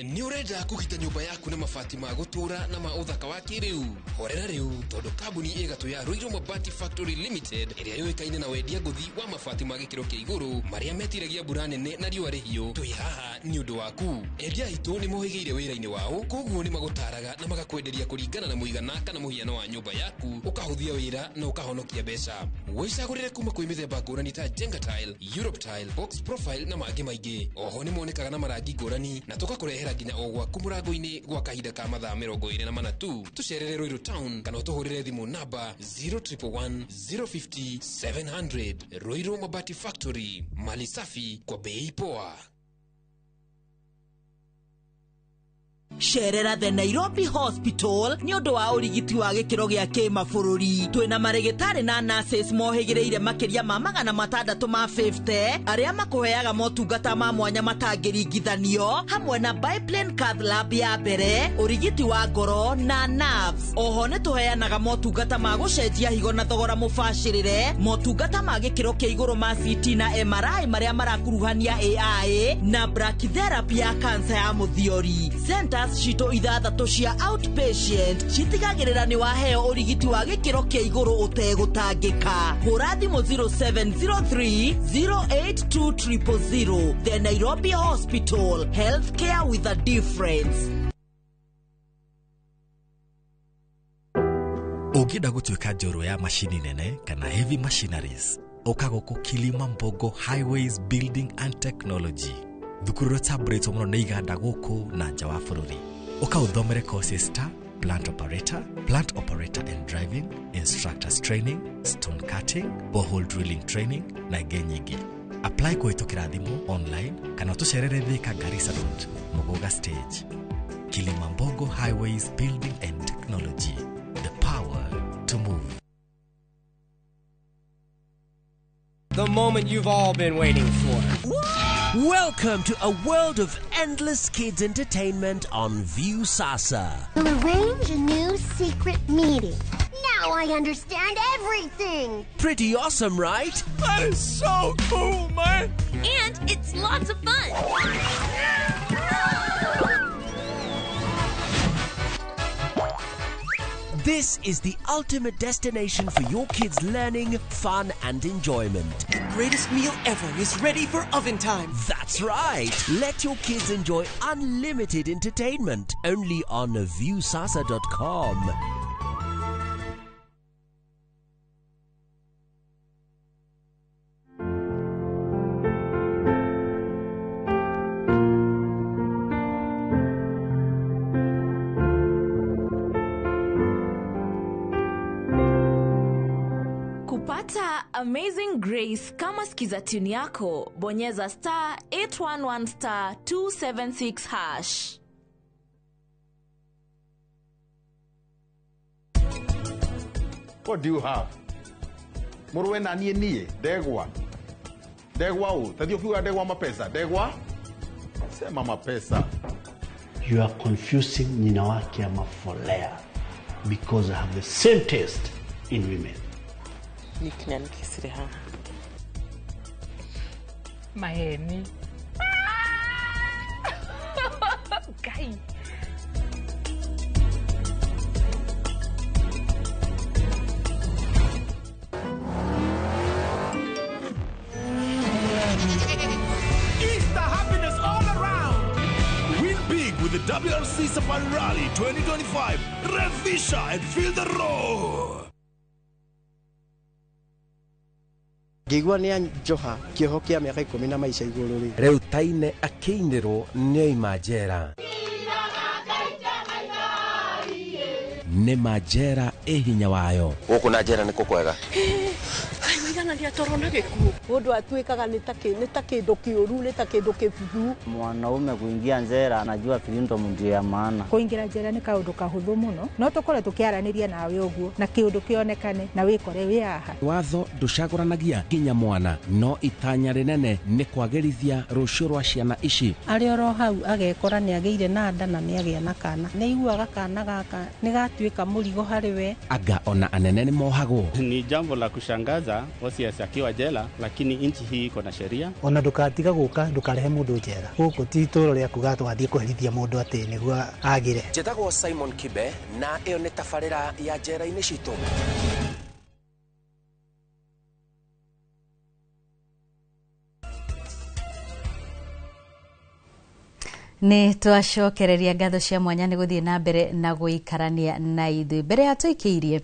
Ni urenda kugita nyumba yaku na mabati ma gutura na ma uthaka wa kiriu. Horera riu tondu kambuni igatu ya Ruiru Mabati Factory Limited iria yoikaine na wendia nguthi wa mabati ma gikiro kia iguru maria metiragia mbura nene na riũa rĩhiũ. Twi haha ni undu waku. Endia itu ni mohigeire wira-ini wao, koguo ni magutaraga na magakwenderia kuringana na muigana kana muhiano wa nyumba yaku, ukahuthia wira na ukahonokia mbeca. Wicagurire kuma kwi mithemba ngũrani ta Jenga Tile, Europe Tile, Box Profile na mangĩ maingĩ. Oho ni monekaga na marangi ngũrani na tugakurehera nginya ogwa kumurango-ini gwa kahinda ka mathaa 24 tu. Tucerere Ruiru Town kana utuhurire thimu namba 0111 050 700. Ruiru Mabati Factory, mali safi kwa bei poa. Sherera the Nairobi Hospital ni undu wa urigiti wa gikiro gia kimabũrũri. Twina marigitari na nurses mohigireire makiria ma 650 aria makuheaga motungata ma mwanya matangĩringithanio, hamwe na biplane cath lab ya mbere, urigiti wa ngoro na nerves. Oho ni tuheanaga motungata ma gucenjia higo na thogora mubashirire, motungata ma gikiro kia iguru ma CT na MRI maria marakuruhania AI na brachytherapy ya cancer ya muthiori. Centers cito ithathatũ cia outpatient citigagĩrĩra ni waheo urigiti wa gĩkĩro kĩa igũrũ ũtegũtangĩka. Hũra thimũ 0703 082 The Nairobi Hospital, healthcare with a difference. Ũngĩenda gũtuĩka njorua ya mashini nene kana heavy machineries, ũka gũkũ Kilimambogo Highways Building and Technology. Thukuru rũtamburitwo mũno nĩ iganda gũkũ na nja wa bũrũri. Ũka ũthomere courses ta plant operator and driving, instructors training, stone cutting, borehole drilling training na ingĩ nyingĩ. Apply kũhĩtũkĩra thimũ online kana tũcerere Thika Garissa Road, Muguga Stage. Kilimambogo Highways Building and Technology, the power to move. The moment you've all been waiting for. Welcome to a world of endless kids entertainment on Viusasa. We'll arrange a new secret meeting. Now I understand everything. Pretty awesome, right? That is so cool, man. And it's lots of fun. This is the ultimate destination for your kids' learning, fun, and enjoyment. The greatest meal ever is ready for oven time. That's right. Let your kids enjoy unlimited entertainment only on viusasa.com. Amazing Grace kama skiza tune yako, bonyeza *811*276#. What do you have? Murwe na nie degwa. Degwa u, tadio kiwa degwa mapesa. Degwa? Sema mapesa. You are confusing Ninawaki and Mafolea because I have the same taste in women. Maheni. Guy. Easter happiness all around. Win big with the WRC Safari Rally 2025. Revisha and feel the roar. ngĩigua nĩ anjoha kĩoho kĩa mĩaka 10 na maica igũrũ rĩu Taine akĩinĩrwo nĩoima njera. Nĩma njera hinya wayo. Gũkũ na njera nĩkũ kwega. Kaigana ndia torona gĩkuũ. Mũndũ atuĩkaga nĩ ta kĩndũ kĩũru, nĩ ta kĩndũ kĩbuthu. Mwanaume kuingia njera anajua freedom ndio ya maana. Kuingira njera nĩ kaũndũ kahũthũ mũno. No tũkore tũkĩaranĩria nawe ũguo na kĩũndũ kĩonekane na wĩkore wĩ haha. Watho ndũcagũranagia nginya mwana, no itanya rĩnene nĩ kwagĩrithia rũciũ rwa ciana ici. Arĩ oro hau agekora nĩ agĩire na nda na nĩ agĩa na kana. Nĩ iguaga kana gaka nĩ gatuĩka mũrigo harĩ we. Anga ona anene nĩ mohagwo. Ni jambo la kushangaza Osias akiwa jela, lakini nchi hii iko na sheria. Ona ndukatiga guka ndukarehe mundu njera. Guku ti itũũro rĩa kuga twathie kũherithia mundu atĩ nĩguo agire. Njĩtagwo Simon Kibe na ĩyo nĩ tabarĩra ya njera-inĩ citũ. Nĩ twacokereria ngatho cia mwanya nĩ gũthiĩ na mbere na gũikarania na ithuĩ. Mbere ya tũikĩirie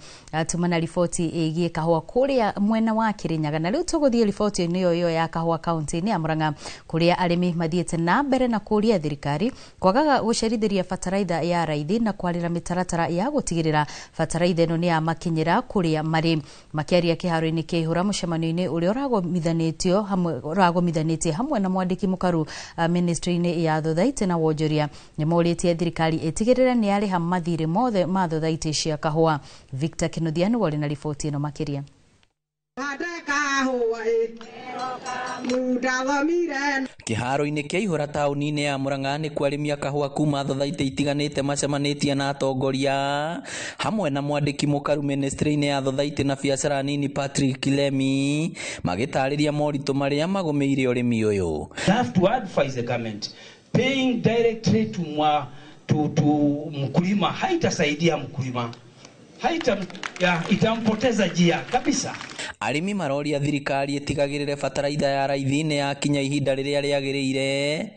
tumana riboti ĩgiĩ kahũa kũrĩa mwena wa Kirinyaga, na rĩu tũgũthiĩ riboti-inĩ ĩyo ya kahũa kaunti-inĩ ya Murang'a, kũrĩa arĩmi mathiĩte na mbere na kũria thirikari kwagaga gũcerithĩria bataraitha ya raithi na kwarĩra mĩtaratara ya gũtigĩrĩra bataraitha ĩno nĩ yamakinyĩra kũrĩa marĩ. Makĩaria kĩharo-inĩ kĩa Ihũra mũcemanio-inĩ ũrĩa ũragomithanĩtie hamwe na mwandĩki mũkaru ministry-inĩ ya Thothaitĩ na wonjoria, nĩ morĩtie thirikari ĩtigĩrĩre nĩ yarĩha mathirĩ mothe ma thothaitĩ cia kahũa. Victor Kinuthia nĩ warĩ na riboti ĩno makĩria. Kĩharo-inĩ kĩa Ihũra taũni-inĩ ya Murang'a nĩ kwarĩmia kahũa kuma thothaitĩ itiganĩte macemanĩtie na atongoria hamwe na mwandĩki mũkaru ministry-inĩ ya Thothaitĩ na biacara nini Patrick Kilemi magĩtarĩria moritũ marĩa magũmĩire ũrĩmi ũyũ. Have to advise the government paying directly to mkulima haitasaidia mkulima, itampoteza jia kabisa. Arĩmi maroria thirikari ĩtigagĩrĩre bataraitha ya raithi nĩ yakinya ihinda rĩrĩa rĩagĩrĩire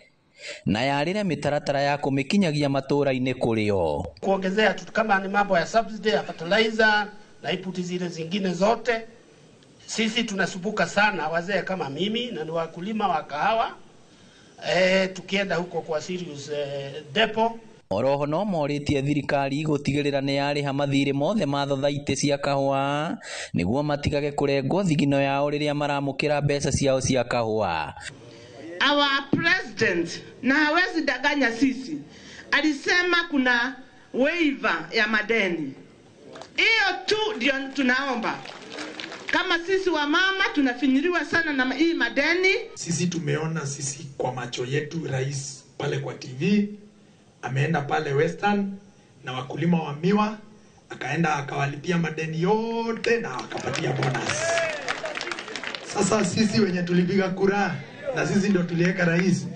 na yarĩre mĩtaratara ya kũmĩkinyagia matũũra-inĩ kũrĩo. Kuongezea tu kama ni mambo ya subsidy ya fertilizer na input zile zingine zote, sisi tunasumbuka sana, wazee kama mimi na ni wakulima wa kahawa. Tukienda huko kwa Sirius depot. Oroho no morĩtie thirikari gũtigĩrĩra nĩ yarĩha mathirĩ mothe ma thothaitĩ cia kahũa nĩguo matigage kũrengwo thigino yao rĩrĩa maramũkĩra mbeca ciao cia kahũa. Our president na hawezi danganya sisi, alisema kuna waiver ya madeni. Hiyo tu ndio tunaomba. Kama sisi wa mama tunafinyiriwa sana na hii madeni. Sisi tumeona sisi kwa macho yetu rais pale kwa TV ameenda pale Western na wakulima wa miwa akaenda akawalipia madeni yote na akapatia bonus. Sasa sisi wenye tulipiga kura na sisi ndio tuliweka rais,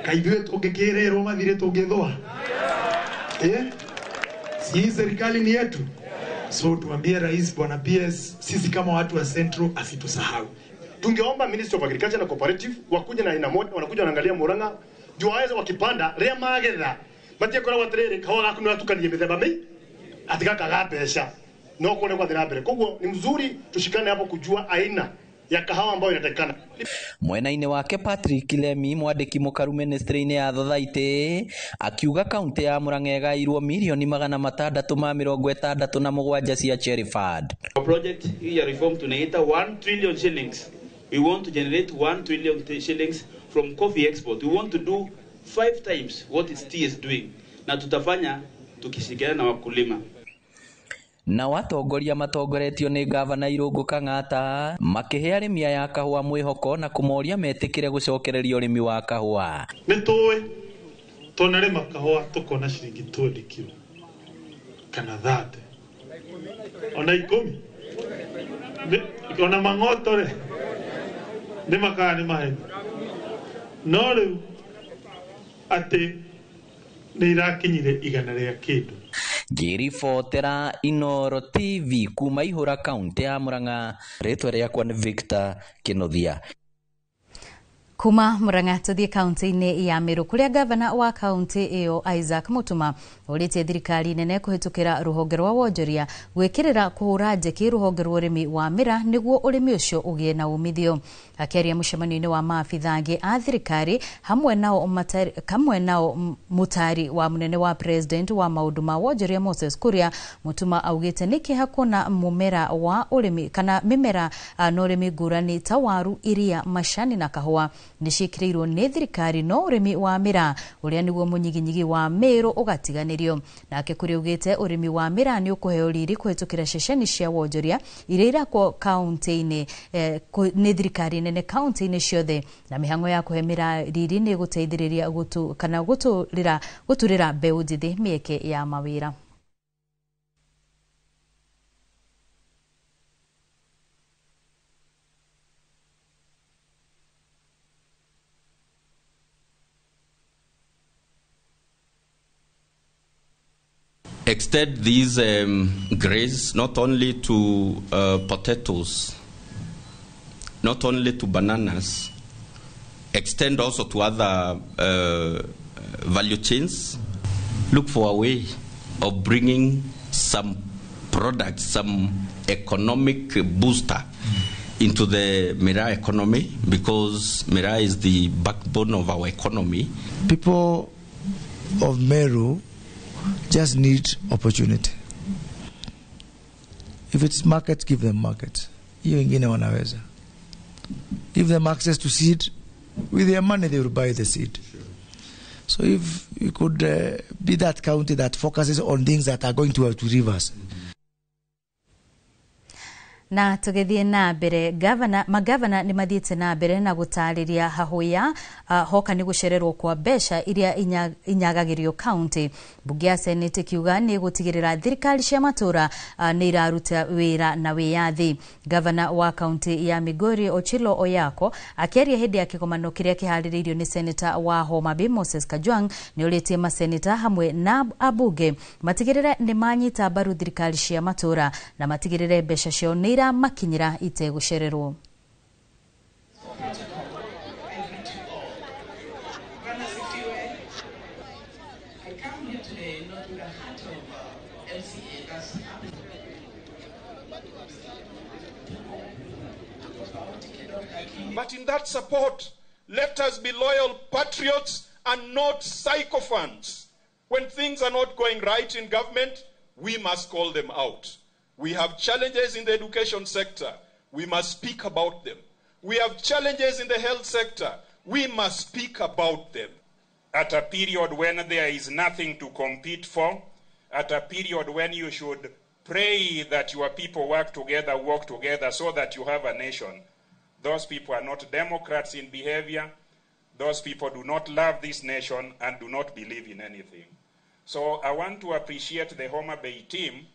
kaidwe tungekirerwo mathire tungethwa. Si serikali ni yetu. So tuambie rais bwana PS, sisi kama watu wa Central asitusahau. Tungeomba Ministry of Agriculture na Cooperative wakuja na aina moja, wanakuja wanaangalia Murang'a juu waweze wakipanda ria magetha matie kora watrere kawa gakunwa tukanie mithemba mei atigaka gapesha no kone kwa thira mbere. Koguo ni mzuri tushikane hapo kujua aina ya kahawa ambayo inatakikana. Mwena-inĩ wake Patrick Kilemi mwandĩki mũkaru ministry-inĩ ya Thothaitĩ akiuga kaunti ya Murang'a ĩgaĩirwo mirioni 667 cia Cherry Fund. Our project ya reform tunaita 1 trillion shillings. We want to generate 1 trillion shillings from coffee export. We want to do 5 times what tea is doing. Na tutafanya tukishirikiana na wakulima. Na watongoria matongoretio nĩ gavana Irũngũ Kang'ata makĩhe arĩmi aya kahũa mwĩhoko na kũmoria metĩkĩre gũcokereria ũrĩmi wa kahũa. Nĩtũĩ tonarĩma kahũa tũkona ciringi 20 kilo kana 30 ona 10 ona mang'otore nĩ makaga nĩ mahe no rĩu atĩ nĩ irakinyire 100 rĩa kĩndũ. Ngĩribotera Inooro TV kuma Ihũra kaunti ya Murang'a, rĩtwa rĩakwa nĩ Victor Kinuthia. Kuma Murang'a tuthie kaunti-ini ya Meru kuria gavana wa kaunti iyo Isaac Mutuma urite thirikari nene kuhitukira ruhonge rwa wonjoria gwikirira kuhura njeki ruhonge rwa urimi wa mira niguo urimi ucio ugie na umithio. Akiaria mucemanio-ini wa maabitha angi a thirikari hamwe nao mutari wa munene wa president wa maundu ma wonjoria Moses Kuria, Mutuma augite niki hakuna mumera wa urimi kana mimera no urimi ngurani ta waru, iria, macani na kahua nicikirirwo ni thirikari no urimi wa mira uria niguo munyiginyigi wa Meru ugatiganirio. Nake Kuria ugite urimi wa mira ni ukuheo riri kuhitukira ceceni cia wonjoria iria irakwo kaunti-ini ni thirikari nene kaunti-ini ciothe, na mihango ya kuhe mira riri ni guteithiriria guturira mbeu njithi mieke ya mawira. Extend these grains not only to potatoes, not only to bananas, extend also to other value chains. Look for a way of bringing some products, some economic booster into the Mira economy, because Mira is the backbone of our economy. People of Meru just need opportunity. If it's market, give them market. Hiyo ingine wanaweza. Give them access to seed. With their money they will buy the seed. So if you could be that county that focuses on things that are going to rivers. Na tugethie na mbere magavana ni mathiete na mbere na gutariria hahoya hoka ni gucererwo kwa besha iria inyagagirio county. Bunge ya Senate kiuga ni gutigirira thirikari cia matura ni iraruta wira na wiyathi. Gavana wa county ya Migori Ochilo Oyako akiaria hindi ya kikomano kiria kihaririirio ni Senator wa Homa Bay Moses Kajwang ni ulitie maseneta hamwe na abunge matigirire ni manyita mbaru thirikari cia matura na matigirire besha cio ni makinyira ite gushererwo. But in that support, let us be loyal patriots and not sycophants. When things are not going right in government, we must call them out. We have challenges in the education sector. We must speak about them. We have challenges in the health sector. We must speak about them. At a period when there is nothing to compete for, at a period when you should pray that your people work together so that you have a nation, those people are not Democrats in behavior. Those people do not love this nation and do not believe in anything. So I want to appreciate the Homa Bay team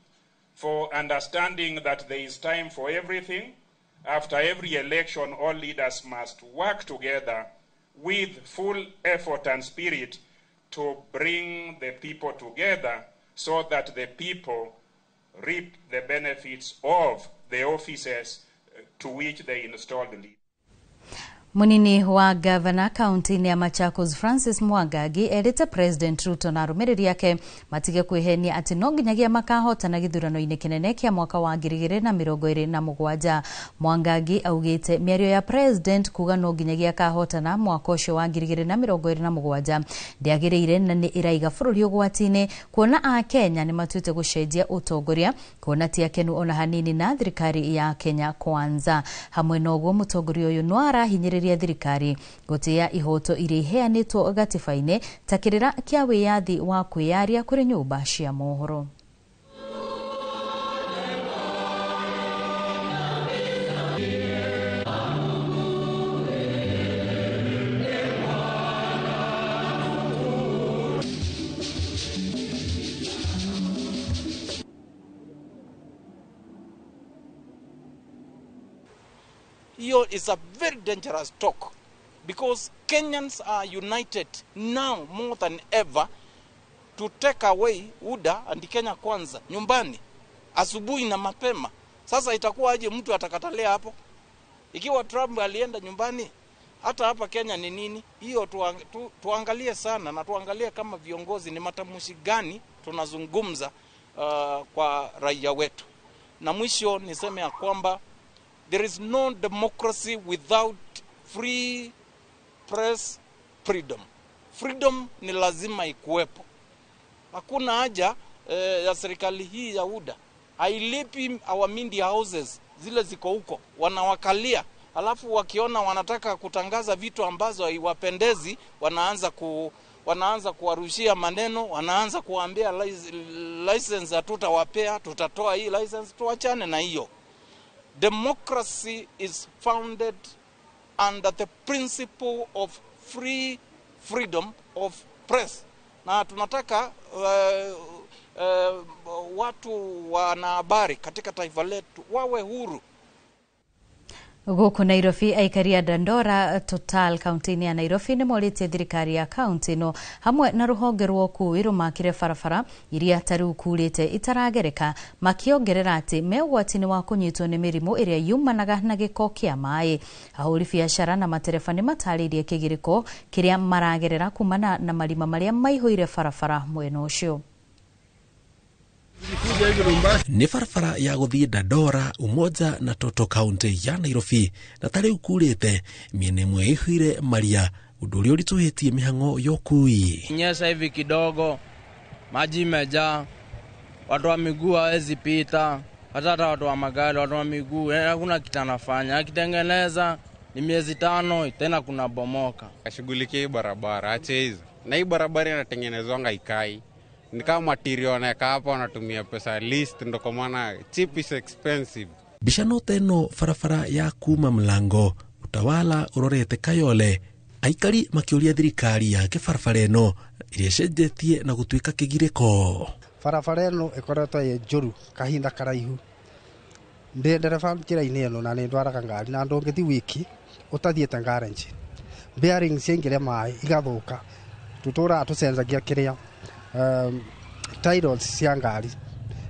for understanding that there is time for everything. After every election, all leaders must work together with full effort and spirit to bring the people together so that the people reap the benefits of the offices to which they installed the leaders. Munini wa gavana kaunti ya Machakos Francis Mwangagi erite President Ruto na arumĩrĩri yake matige kwihenia ati no nginyagia makahotana gĩthurano-inĩ kĩnene kĩa mwaka wa 2027. Mwangagi augite mĩario ya President kuga no nginyagia kahotana mwaka ũcio wa 2027 ndĩagĩrĩire na nĩ iraiga bũrũri ũgwati-inĩ, kuona a Kenya nĩ matuĩte gũcenjia ũtongoria, kuona ti akenu ona hanini na thirikari ya Kenya Kwanza. Hamwe na ũguo mũtongoria ũyũ no arahinyĩrĩria thirikari gutia ihoto iria iheanĩtwo gatiba-inĩ ta kĩrĩra kĩa wĩyathi wa kwĩyaria kũrĩ nyũmba cia mohoro. Here is a very dangerous talk, because Kenyans are united now more than ever to take away UDA and Kenya Kwanza nyumbani asubuhi na mapema. Sasa itakuwa aje mtu atakatalia hapo? Ikiwa Trump alienda nyumbani, Hata hapa Kenya ni nini? Hiyo tuangalie sana, na tuangalie kama viongozi ni matamushi gani tunazungumza kwa raia wetu. Na mwisho niseme ya kwamba there is no democracy without free press freedom. Freedom ni lazima ikuwepo. Hakuna haja ya serikali hii ya UDA hailipi our media houses zile ziko huko, wanawakalia, alafu wakiona wanataka kutangaza vitu ambazo haiwapendezi, wanaanza kuwarushia maneno, wanaanza kuambia license hatutawapea, tutatoa hii license, tuachane na hiyo. Democracy is founded under the principle of free freedom of press. Na tunataka watu wanahabari katika taifa letu wawe huru. Guku Nairobi, aikari a Dandora Total kaunti-ini ya Nairobi ni morĩtie thirikari ya kaunti no hamwe na rũhonge rwa ũkuui rũmakĩre barabara iria tarĩu kurĩte itaragereka, makĩongerera atĩ me ũgwati-inĩ wa kũnyitwo nĩ mĩrimũ ĩrĩa yumanaga na gĩko kĩa maĩ. Ahũri biacara na matereba nĩ matarĩirie kĩgirĩko kĩrĩa maragerera kumana na marima marĩa maihũire barabara mwena ũcio. Ni barabara ya guthii Dandora, Umoja na Toto kaunti ya Nairobi na tariu kurite miene imwe ihwire maria undu uria urituhitie mihang'o yokui. Nyesha hivi kidogo maji imejaa, watu wa miguu hawezi pita, hata watu wa magari, watu wa miguu hakuna kitu anafanya. Akitengeneza ni miezi 5 tena kuna bomoka. Ashughulikie barabara ache hizo, na hii barabara inatengenezwa ikai ni kama material na hapa wanatumia pesa list, ndo kwa maana cheap is expensive. Bishano teno farafara ya kuma Mlango utawala urorete Kayole, aikari makiuria thirikari yake farafara eno iria cenjetie na gutuika kigiriko. Farafara eno ikoretwo ye njuru kahinda karaihu. Ndereba njira-ini eno na ndwaraga ngari na ndongethi wiki utathiete garage. Bearings ciengire mai igathuka, tutura tucenjagia kiria titles cia ngari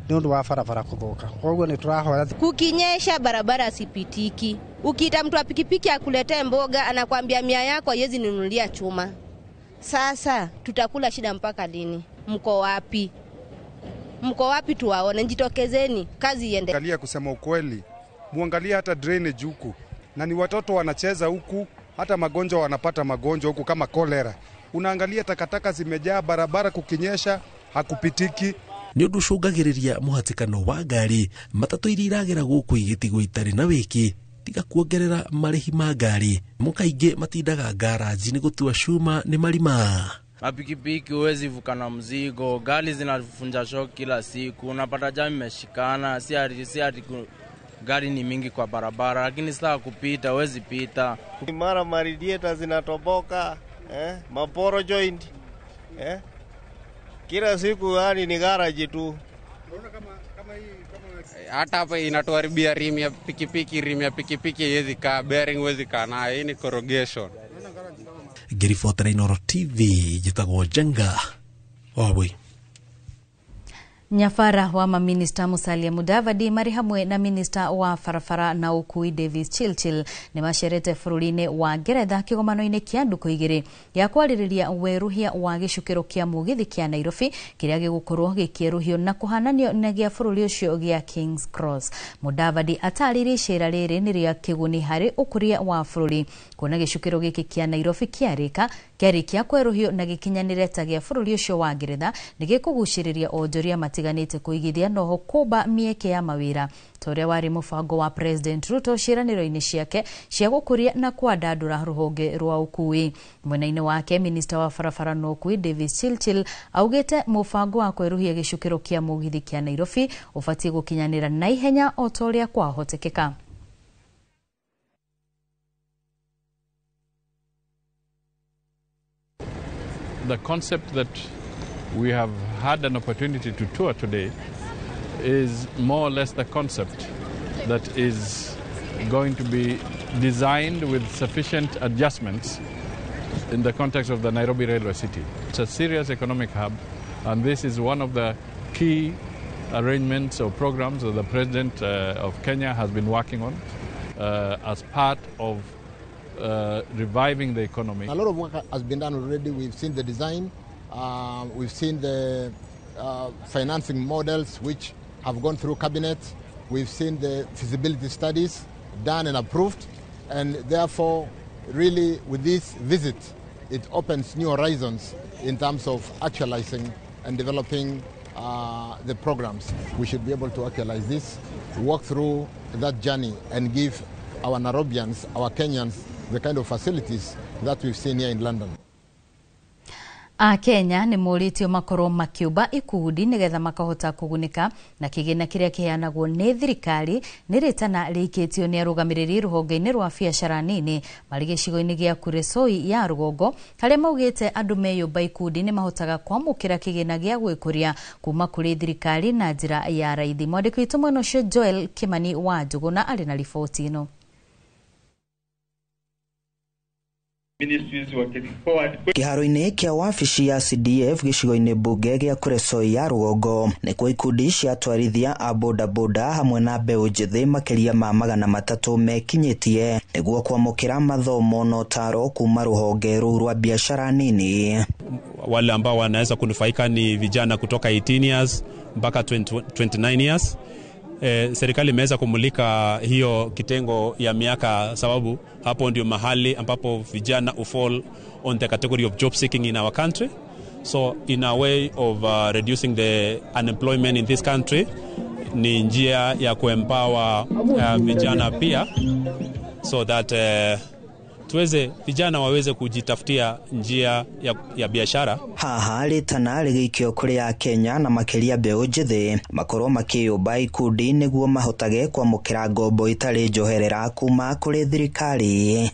ni undu wa barabara kuthuka. Koguo ni turahoya kukinyesha barabara sipitiki. Ukiita mtu wa pikipiki akuletee mboga anakuambia 100 yako haiwezi nunulia chuma. Sasa tutakula shida mpaka lini? Mko wapi? Mko wapi tuwaone? Njitokezeni, kazi iende. Angalia, kusema ukweli, muangalia hata drainage huku. Na ni watoto wanacheza huku, hata magonjwa wanapata magonjwa huku kama cholera. Unaangalia takataka zimejaa barabara, kukinyesha hakupitiki. Ni undu cungagiriria muhatikano wa ngari, matatu iria iragera guku igitigo itari na wiki tiga kuongerera marihi ma ngari. Mukaingi matindaga garaji ni gutua shuma ni marima. Mapikipiki huwezi vuka na mzigo, gari zinafunja shock kila siku, unapata jam imeshikana, si ati gari ni mingi kwa barabara, lakini sasa kupita huwezi pita. Mara radiator zinatoboka, maporo joint, kila siku yani ni garage tu. Hata hapa inatuharibia rim ya pikipiki haiwezi kaa, bearing haiwezi kaa, na hii ni corrugation. Girifota Inoro TV jitagwo Jenga Wabui. Nyafara wa maminista Musalia Mudavadi mari hamwe na minista wa farafara na ukui Davis Chilchil ni masherete furulini wa Geretha kigomano-ini kia nduku igiri ya kwaririria weruhia wa gicukiro kia mugithi kia Nairobi kiria gigukorwo gikieruhio na kuhananio na gia furuli ucio gia Kings Cross. Mudavadi atariri icera riri ni ria kiguni hari ukuria wa furuli kuona gicukiro giki kia Nairobi kiarikia kweruhio na gikinyanire ta gia furuli ucio wa Geretha nigikuguciriria onjoria matiganite kuigithia noho kuba mieke ya mawira toria wari mubango wa President Ruto ciraniro-ini ciake cia gukuria na kwandandura ruhonge rwa ukui. Mwena-ini wake minista wa farafara no ukui Davis Chilchil augite mubango wa kweruhia gicukiro kia mugithi kia Nairobi ufatie gukinyanira na ihenya o toria kwahotekeka. The concept that we have had an opportunity to tour today is more or less the concept that is going to be designed with sufficient adjustments in the context of the Nairobi Railway City. It's a serious economic hub, and this is one of the key arrangements or programs that the President of Kenya has been working on as part of reviving the economy. A lot of work has been done already. We've seen the design, we've seen the financing models which have gone through cabinet. We've seen the feasibility studies done and approved, and therefore really with this visit it opens new horizons in terms of actualizing and developing the programs. We should be able to actualize this, walk through that journey and give our Nairobians, our Kenyans, the kind of facilities that we've seen here in London. Kenya ni moritio makoro makiuba ikundi nigetha makahota kugunika na kigina kiria kiheanagwo ni thirikari niritana rikitio ni arugamiriri ruhonge-ini rwa biacara nini mari gicigo-ini gia Kuresoi ya Rugongo haria maugite andu meyumba ikundi ni mahotaga kwamukira kigina gia gwikuria kuma kuri thirikari na njira ya raithi. Mwandiki witu mwena ucio Joel Kimani wa Njuguna ari na riboti ino. Kiharo-ini kia wabici ya CDF gicigo-ini mbunge gia Kuresoi ya Rugongo nikuo ikundi cia atwarithia a bodaboda hamwe na mbeu njithi makiria ma 300 mekinyitie niguo kwamukira mathomo na utaro kuma ruhonge ruu rwa biashara nini. Wale ambao wanaweza kunufaika ni vijana kutoka 18 years mpaka 29 years. Serikali imeweza kumulika hiyo kitengo ya miaka sababu hapo ndio mahali ambapo vijana fall on the category of job seeking in our country. So in a way of reducing the unemployment in this country, ni njia ya kuempower vijana pia so that tuweze vijana waweze kujitafutia njia ya biashara. Haha ritana rigikio kuri ya Kenya na makiria mbeu njithi makoro makiyumba ikundi niguo mahotage kwamukira ngombo itari njoherera kuma kuri thirikari.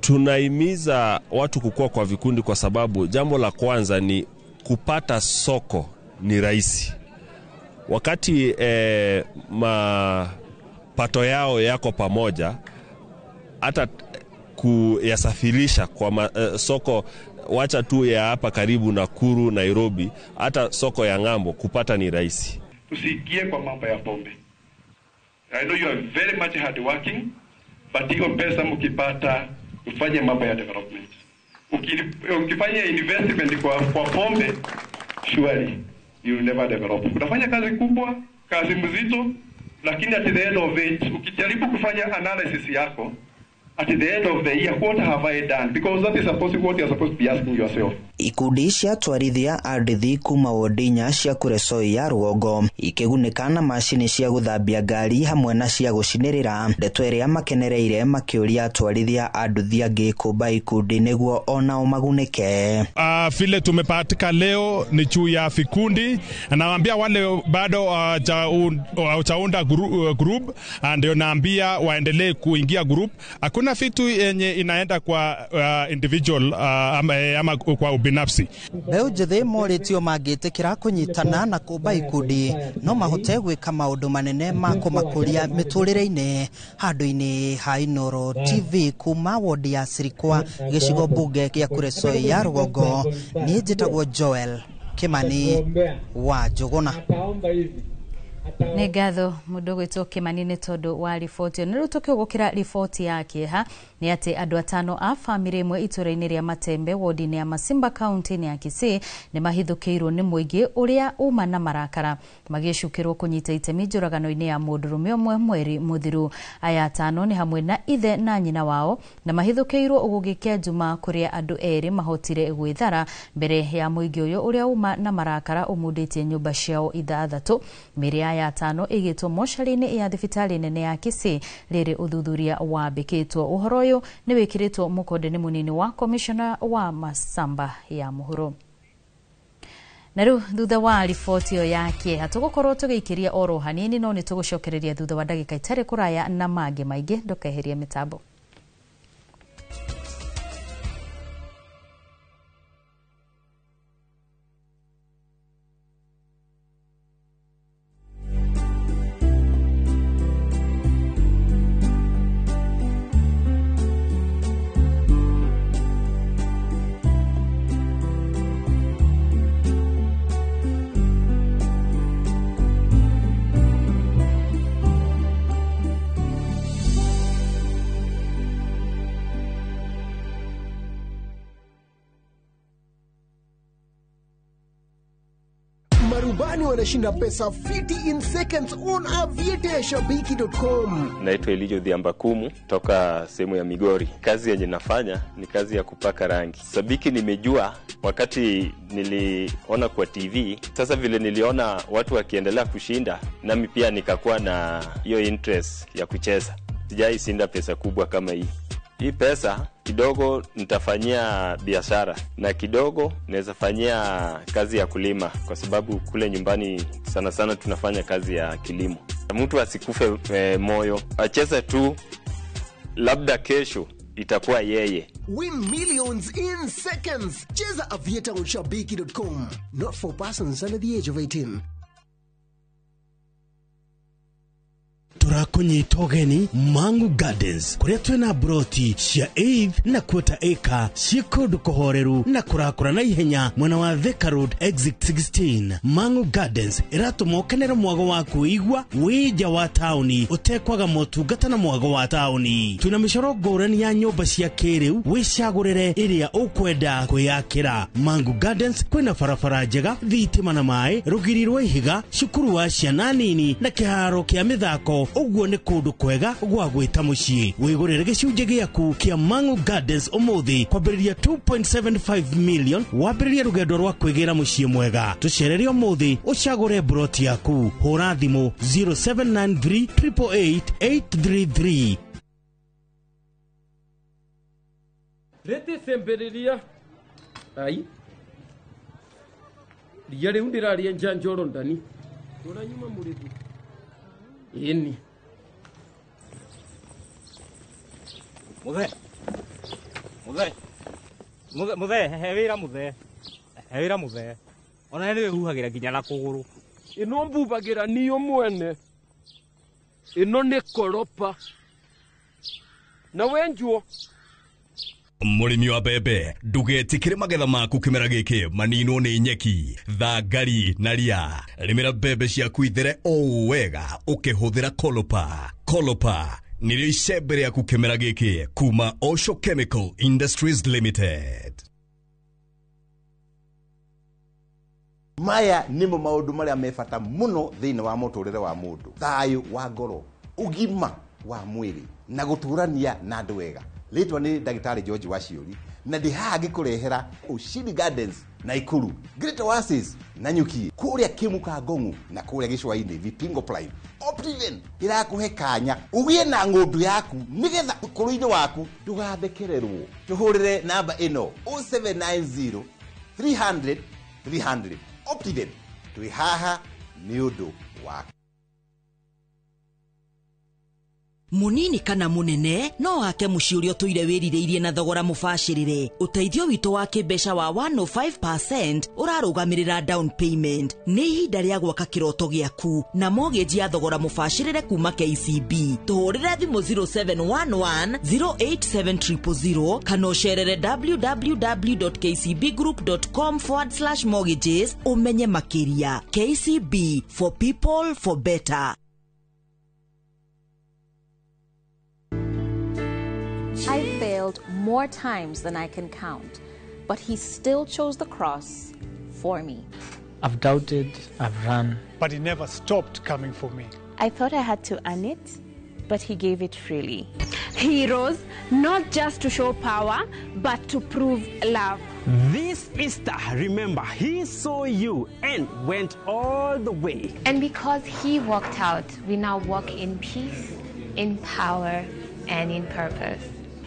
Tunahimiza watu kukua kwa vikundi kwa sababu jambo la kwanza ni kupata soko ni rahisi. Wakati mapato yao yako pamoja, hata kuyasafirisha kwa soko wacha tu ya hapa karibu Nakuru, Nairobi, hata soko ya ngambo kupata ni rahisi. Tusiingie kwa mambo ya pombe. I know you are very much hard working, but hiyo pesa mkipata ufanye mambo ya development. Ukifanya investment kwa pombe, surely you will never develop. Unafanya kazi kubwa, kazi mzito, lakini at the end of it ukijaribu kufanya analysis yako at the end of the year, what have I done? Because that is what you're supposed to be asking yourself. Ikundi cia atwarithia andithi kuma wodinya cia Kuresoi ya Rugongo ikigunika na macini cia guthambia ngari hamwe na cia gucinirira ndeto iria makenereire makiuria atwarithia anduthi angi kumba ikundi niguo onao magunike. Vile tumepatika leo ni juu ya vikundi, naambia wale bado hawajaunda group ndio naambia waendelee kuingia group. Hakuna vitu yenye inaenda kwa individual ama kwa ubinafsi. Mbeu njithi moritio mangitikira kunyitana na kumba ikundi no mahote gwika maundu manene ma kumakuria miturire-ini. Handu-ini ha Inooro TV kuma wodi ya Sirikwa gicigo mbunge gia Kuresoi ya Rugongo, ni njitagwo Joel Kimani wa Njuguna. Nĩ ngatho mũndũ gwĩtwo Kimani nĩ tondũ wa riboti. Nĩ rĩu tũkĩgũkĩra riboti ya kĩeha nĩ atĩ andũ 5 a bamĩrĩ ĩmwe itũra-inĩ rĩa Matembe wodi-inĩ ya Masimba kaunti-inĩ ya Kisii nĩ mahithũkĩirwo nĩ mũingĩ ũrĩa uma na marakara magĩcukĩrwo kũnyita itemi njũragano-inĩ ya mũndũrũme ũmwe mweri mũthiru. Aya 5 nĩ hamwe na ithe na nyina wao na mahithũkĩirwo ũgũgĩkĩa njuma kũrĩa andũ erĩ mahotire gwĩthara mbere ya mũingĩ ũyũ ũrĩa uma na marakara ũmundĩtie nyũmba ciao 6. Mĩrĩ aya 5 ĩgĩtwo mocarĩ-inĩ ya thibitarĩ nene ya Kisii rĩrĩ ũthuthuria wambĩkĩtwo. Ũhoro ũyũ nĩ wĩkĩrĩtwo mũkonde nĩ mũnini wa komishona wa Masamba ya Mũhuro. Na rĩu thutha wa riboti ĩyo ya kĩeha tũgũkorwo tũgĩikĩria oro hanini no nĩ tũgũcokereria thutha wa ndagĩka itarĩ kũraya na mangĩ maingĩ. Ndũkeherie mĩtambo. marubani wanashinda pesa fiti in seconds on aviateshabiki.com. Naitwa Elijo Dhiambakumu toka sehemu ya Migori. Kazi yenye nafanya ni kazi ya kupaka rangi. Sabiki nimejua wakati niliona kwa TV. Sasa vile niliona watu wakiendelea kushinda, nami pia nikakuwa na hiyo interest ya kucheza. Sijai shinda pesa kubwa kama hii. Hii pesa kidogo nitafanyia biashara na kidogo naweza fanyia kazi ya kulima, kwa sababu kule nyumbani sana sana tunafanya kazi ya kilimo. Mtu asikufe moyo, acheze tu, labda kesho itakuwa yeye. Win millions in seconds. Cheza Aviator on Shabiki.com. Not for persons under the age of 18. Turakunyita ugeni Mangu Gardens kuria twina broti cia eighth na quarter acre cikundu kuhoreru na kurakura na ihenya mwena wa Thika Road exit 16. Mangu Gardens iratumokenera mwago waku igwa wija wa tauni utekwaga motungata na mwago wa tauni. Tuna micoro ngurani ya nyumba cia kiriu wicagurire iria ukwenda kwiyakira. Mangu Gardens kwina barabara njega, thitima na mai, rugiri rwa ihiga, cukuru wa ciana nini na kiharo kia mithako. Uguo ni kundu kwega gwa gwita mucii. Wigurire gicunje giaku kia Mangu Gardens umuthi kwambiriria 2.75 million wambiriria rugendo rwa kwigira mucii mwega. Tucerere umuthi ucagure broti yaku. Hura thimu 0793888833. Rete semberiria ai ria ndiraria njanjoro ndani turanyuma murithi ini Muthe hewira muthe ona ni huhagira nginya na kuguru ino mbubagira niyo mwene ino ni koropa na wenjuo. Murimi wa bebe ndugetikire magetha maku kimera giki manino ni nyeki, thangari na ria. Rimira bebe ciaku ithere o wega ukihuthira Kolopa. Kolopa nirio icembe riaku kimera giki kuma Osho Chemical Industries Limited. Maya nimo maundu maria mebata muno thiini wa muturire wa mundu. Thayu wa ngoro, ugima wa mwiri na guturania na andu wega. Litwa ni Daktari George Waciuri na ndihagi kurehera Ushindi Gardens na Ikuru, Great Oasis na Nyuki, kuria Kimuka Ngongu na kuria Gicwaini Vipingo Prime. Optiven irakuhe kanya ugie na ngundu yaku nigetha kuruini waku ndugathekererwo. Tuhurire namba ino 0790 300 300. Optiven tuihaha ni undu waku. Munini kana munene no ake mucii uria tuire wirireirie na thogora mubashirire. Uteithio witu wa kibesha wa 105% urarugamirira down payment. Ni ihinda ria gwaka kiroto giaku na mortgage ya thogora mubashirire kuma KCB. Tuhurire thimu 0711 087000 kana ucerere www.kcbgroup.com/mortgages umenye makiria. KCB, for people, for better. I failed more times than I can count, but he still chose the cross for me. I've doubted, I've run, but he never stopped coming for me. I thought I had to earn it, but he gave it freely. He rose not just to show power, but to prove love. This Easter, remember, he saw you and went all the way. And because he walked out, we now walk in peace, in power, and in purpose.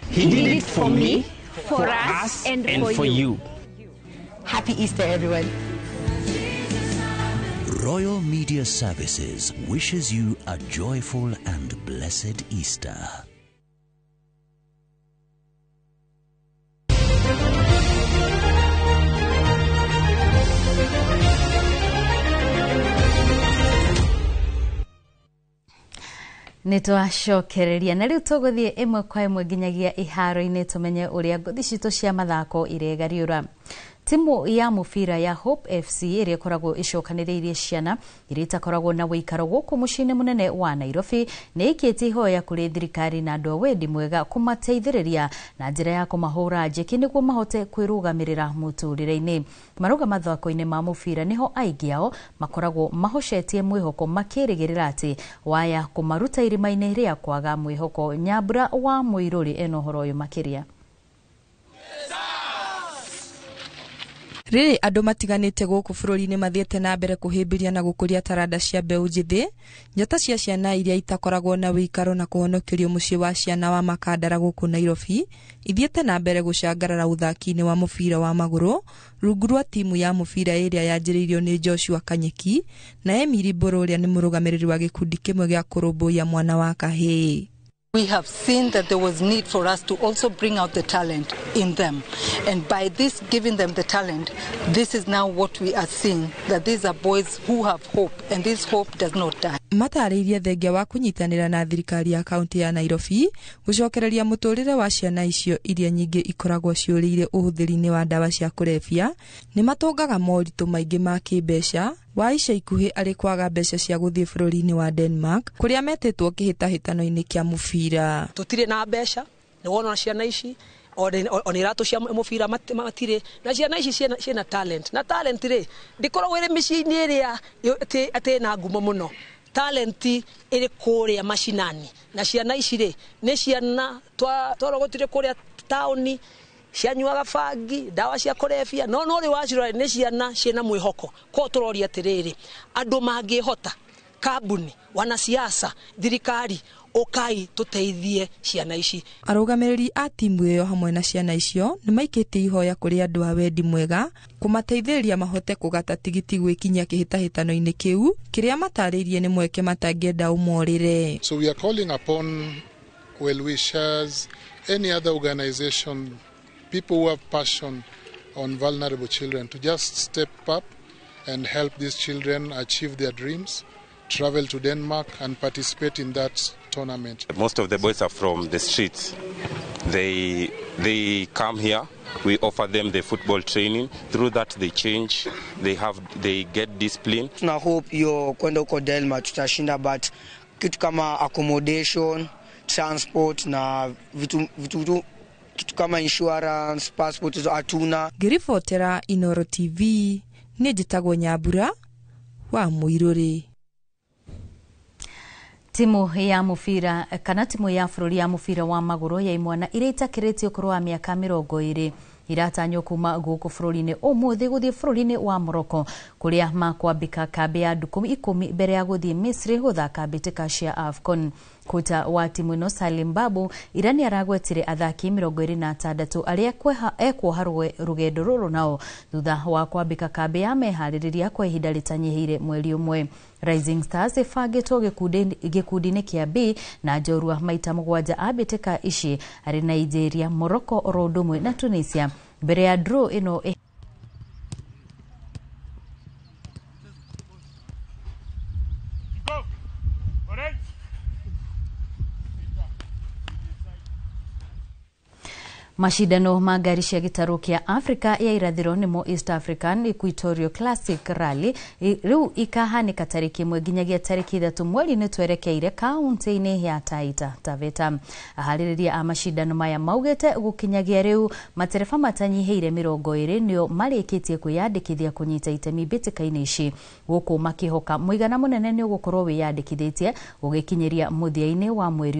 He did it for me, for us, and for you. Happy Easter, everyone. Royal Media Services wishes you a joyful and blessed Easter. Nitwacokereria na riu tuguthie imwe kwa imwe nginyagia iharo-ini tumenye uria nguthi citu cia mathako iregariura. Timu ya mubira ya Hope FC iria koragwo icokaniriirie ciana iria itakoragwo na wikaro guku mucini munene wa Nairobi ni ikiti ihoya kuri thirikari na andu a wendi mwega kumateithiriria na njira ya kumahura njeki niguo mahote kwirugamirira muturire-ini. Maruga mathako-ini ma mubira niho aingi ao makoragwo mahocetie mwihoko makirigirira ati waya kumaruta irima-ini ria kwaga mwihoko. Nyambura wa Muiruri eno horo uyu makiria. Riri andu matiganite guku bururi-ini mathiete na mbere kuhimbiria na gukuria taranda cia mbeu njithi, njata cia ciana iria itakoragwo na wikaro na kuhonokerio mucii wa ciana wa Makandara guku Nairobi ithiete na mbere gucangarara uthaki-ini wa mubira wa maguru rungu rwa timu ya mubira iria yanjiriirio ni Joshua Kanyeki na Emily Mburu uria ni murugamiriri wa gikundi kimwe gia kurumbuia mwana wa kahii. We have seen that there was need for us to also bring out the talent in them. And by this, giving them the talent, this is now what we are seeing, that these are boys who have hope, and this hope does not die. Matariirie thengia wa kunyitanira na thirikari ya kaunti ya Nairobi gucokereria muturire wa ciana icio iria nyingi ikoragwo ciurire uhuthiri-ini wa dawa cia kulevya ni matungaga moritu maingi ma kimbeca wa ica ikuhi ari kwaga mbeca cia guthii bururi-ini wa Denmark kuria metitwo kihitahitano-ini kia mubira. Tutire na mbeca ni wona ciana ici on iratu cia mubira matire na ciana ici ciena talent na talent ri ndikoragwo iri micini iria ati na ngumo muno. Talenti iri kuria mashinani na ciana ici ri ni ciana twarogotire kuria tauni cianyuaga bangi dawa cia kulevya no ri wacirora ni ciana ciena mwihoko ko turoria atiriri andu mangihota kabuni wanasiasa thirikari okai tuteithie ciana ici. Arugamiriri a timu iyo hamwe na ciana icio ni maikite ihoya kuri andu a wendi mwega kumateithiriria mahote kugata tigiti gwikinya kihitahitano-ini kiu kiria matariirie ni mweke matangienda umorire. So we are calling upon well-wishers, any other organization, people who have passion on vulnerable children to just step up and help these children achieve their dreams, travel to Denmark and participate in that tournament. Most of the boys are from the streets. They come here. We offer them the football training. Through that they change. They get discipline. Tuna hope hiyo kwenda huko Denmark tutashinda, but kitu kama accommodation, transport na vitu kitu kama insurance, passport hatuna. Ngiribotera Inoro TV ni njitagwo Nyambura wa Muiruri. Timu ya mubira kana timu ya bururi ya mubira wa maguru ya imwana iria itakiritio kuru wa miaka 20 iratanyo kuma guku bururi-ini umuthi guthii bururi-ini wa Morocco kuria makwambika kambi ya andu 10 mbere ya guthii Misri guthaka mbitika cia AFCON. Kuta wa timu ino Salim Babu irani aragwetire athaki 26 aria ekwoha rugendo ruru nao thutha wa kwambika kambi ya mehaririria kwa ihinda ritanyihire mweri umwe. Rising Stars ifagitwo gikundi-ini kia B na njorua maita 7 abitika ici ari Nigeria, Morocco, Rodumwe na Tunisia mbere ya draw ino. Mashidano magari cia gitaru kia Africa ya irathiro nimo East African Equatorial Classic Rally riu ikahanika tariki 1 nginyagia tariki 3 mweri-ini twerekeire kaunti-ini ya Taita Taveta. Ahaririria a mashidano maya maugete gukinyagia riu matereba matanyiheire 20 nio marikitie kwiyandikithia kunyita itemi bitika-ini ici guku makihoka muigana munene ni ugukorwo wiyandikithitie ugikinyiria muthia-ini wa mweri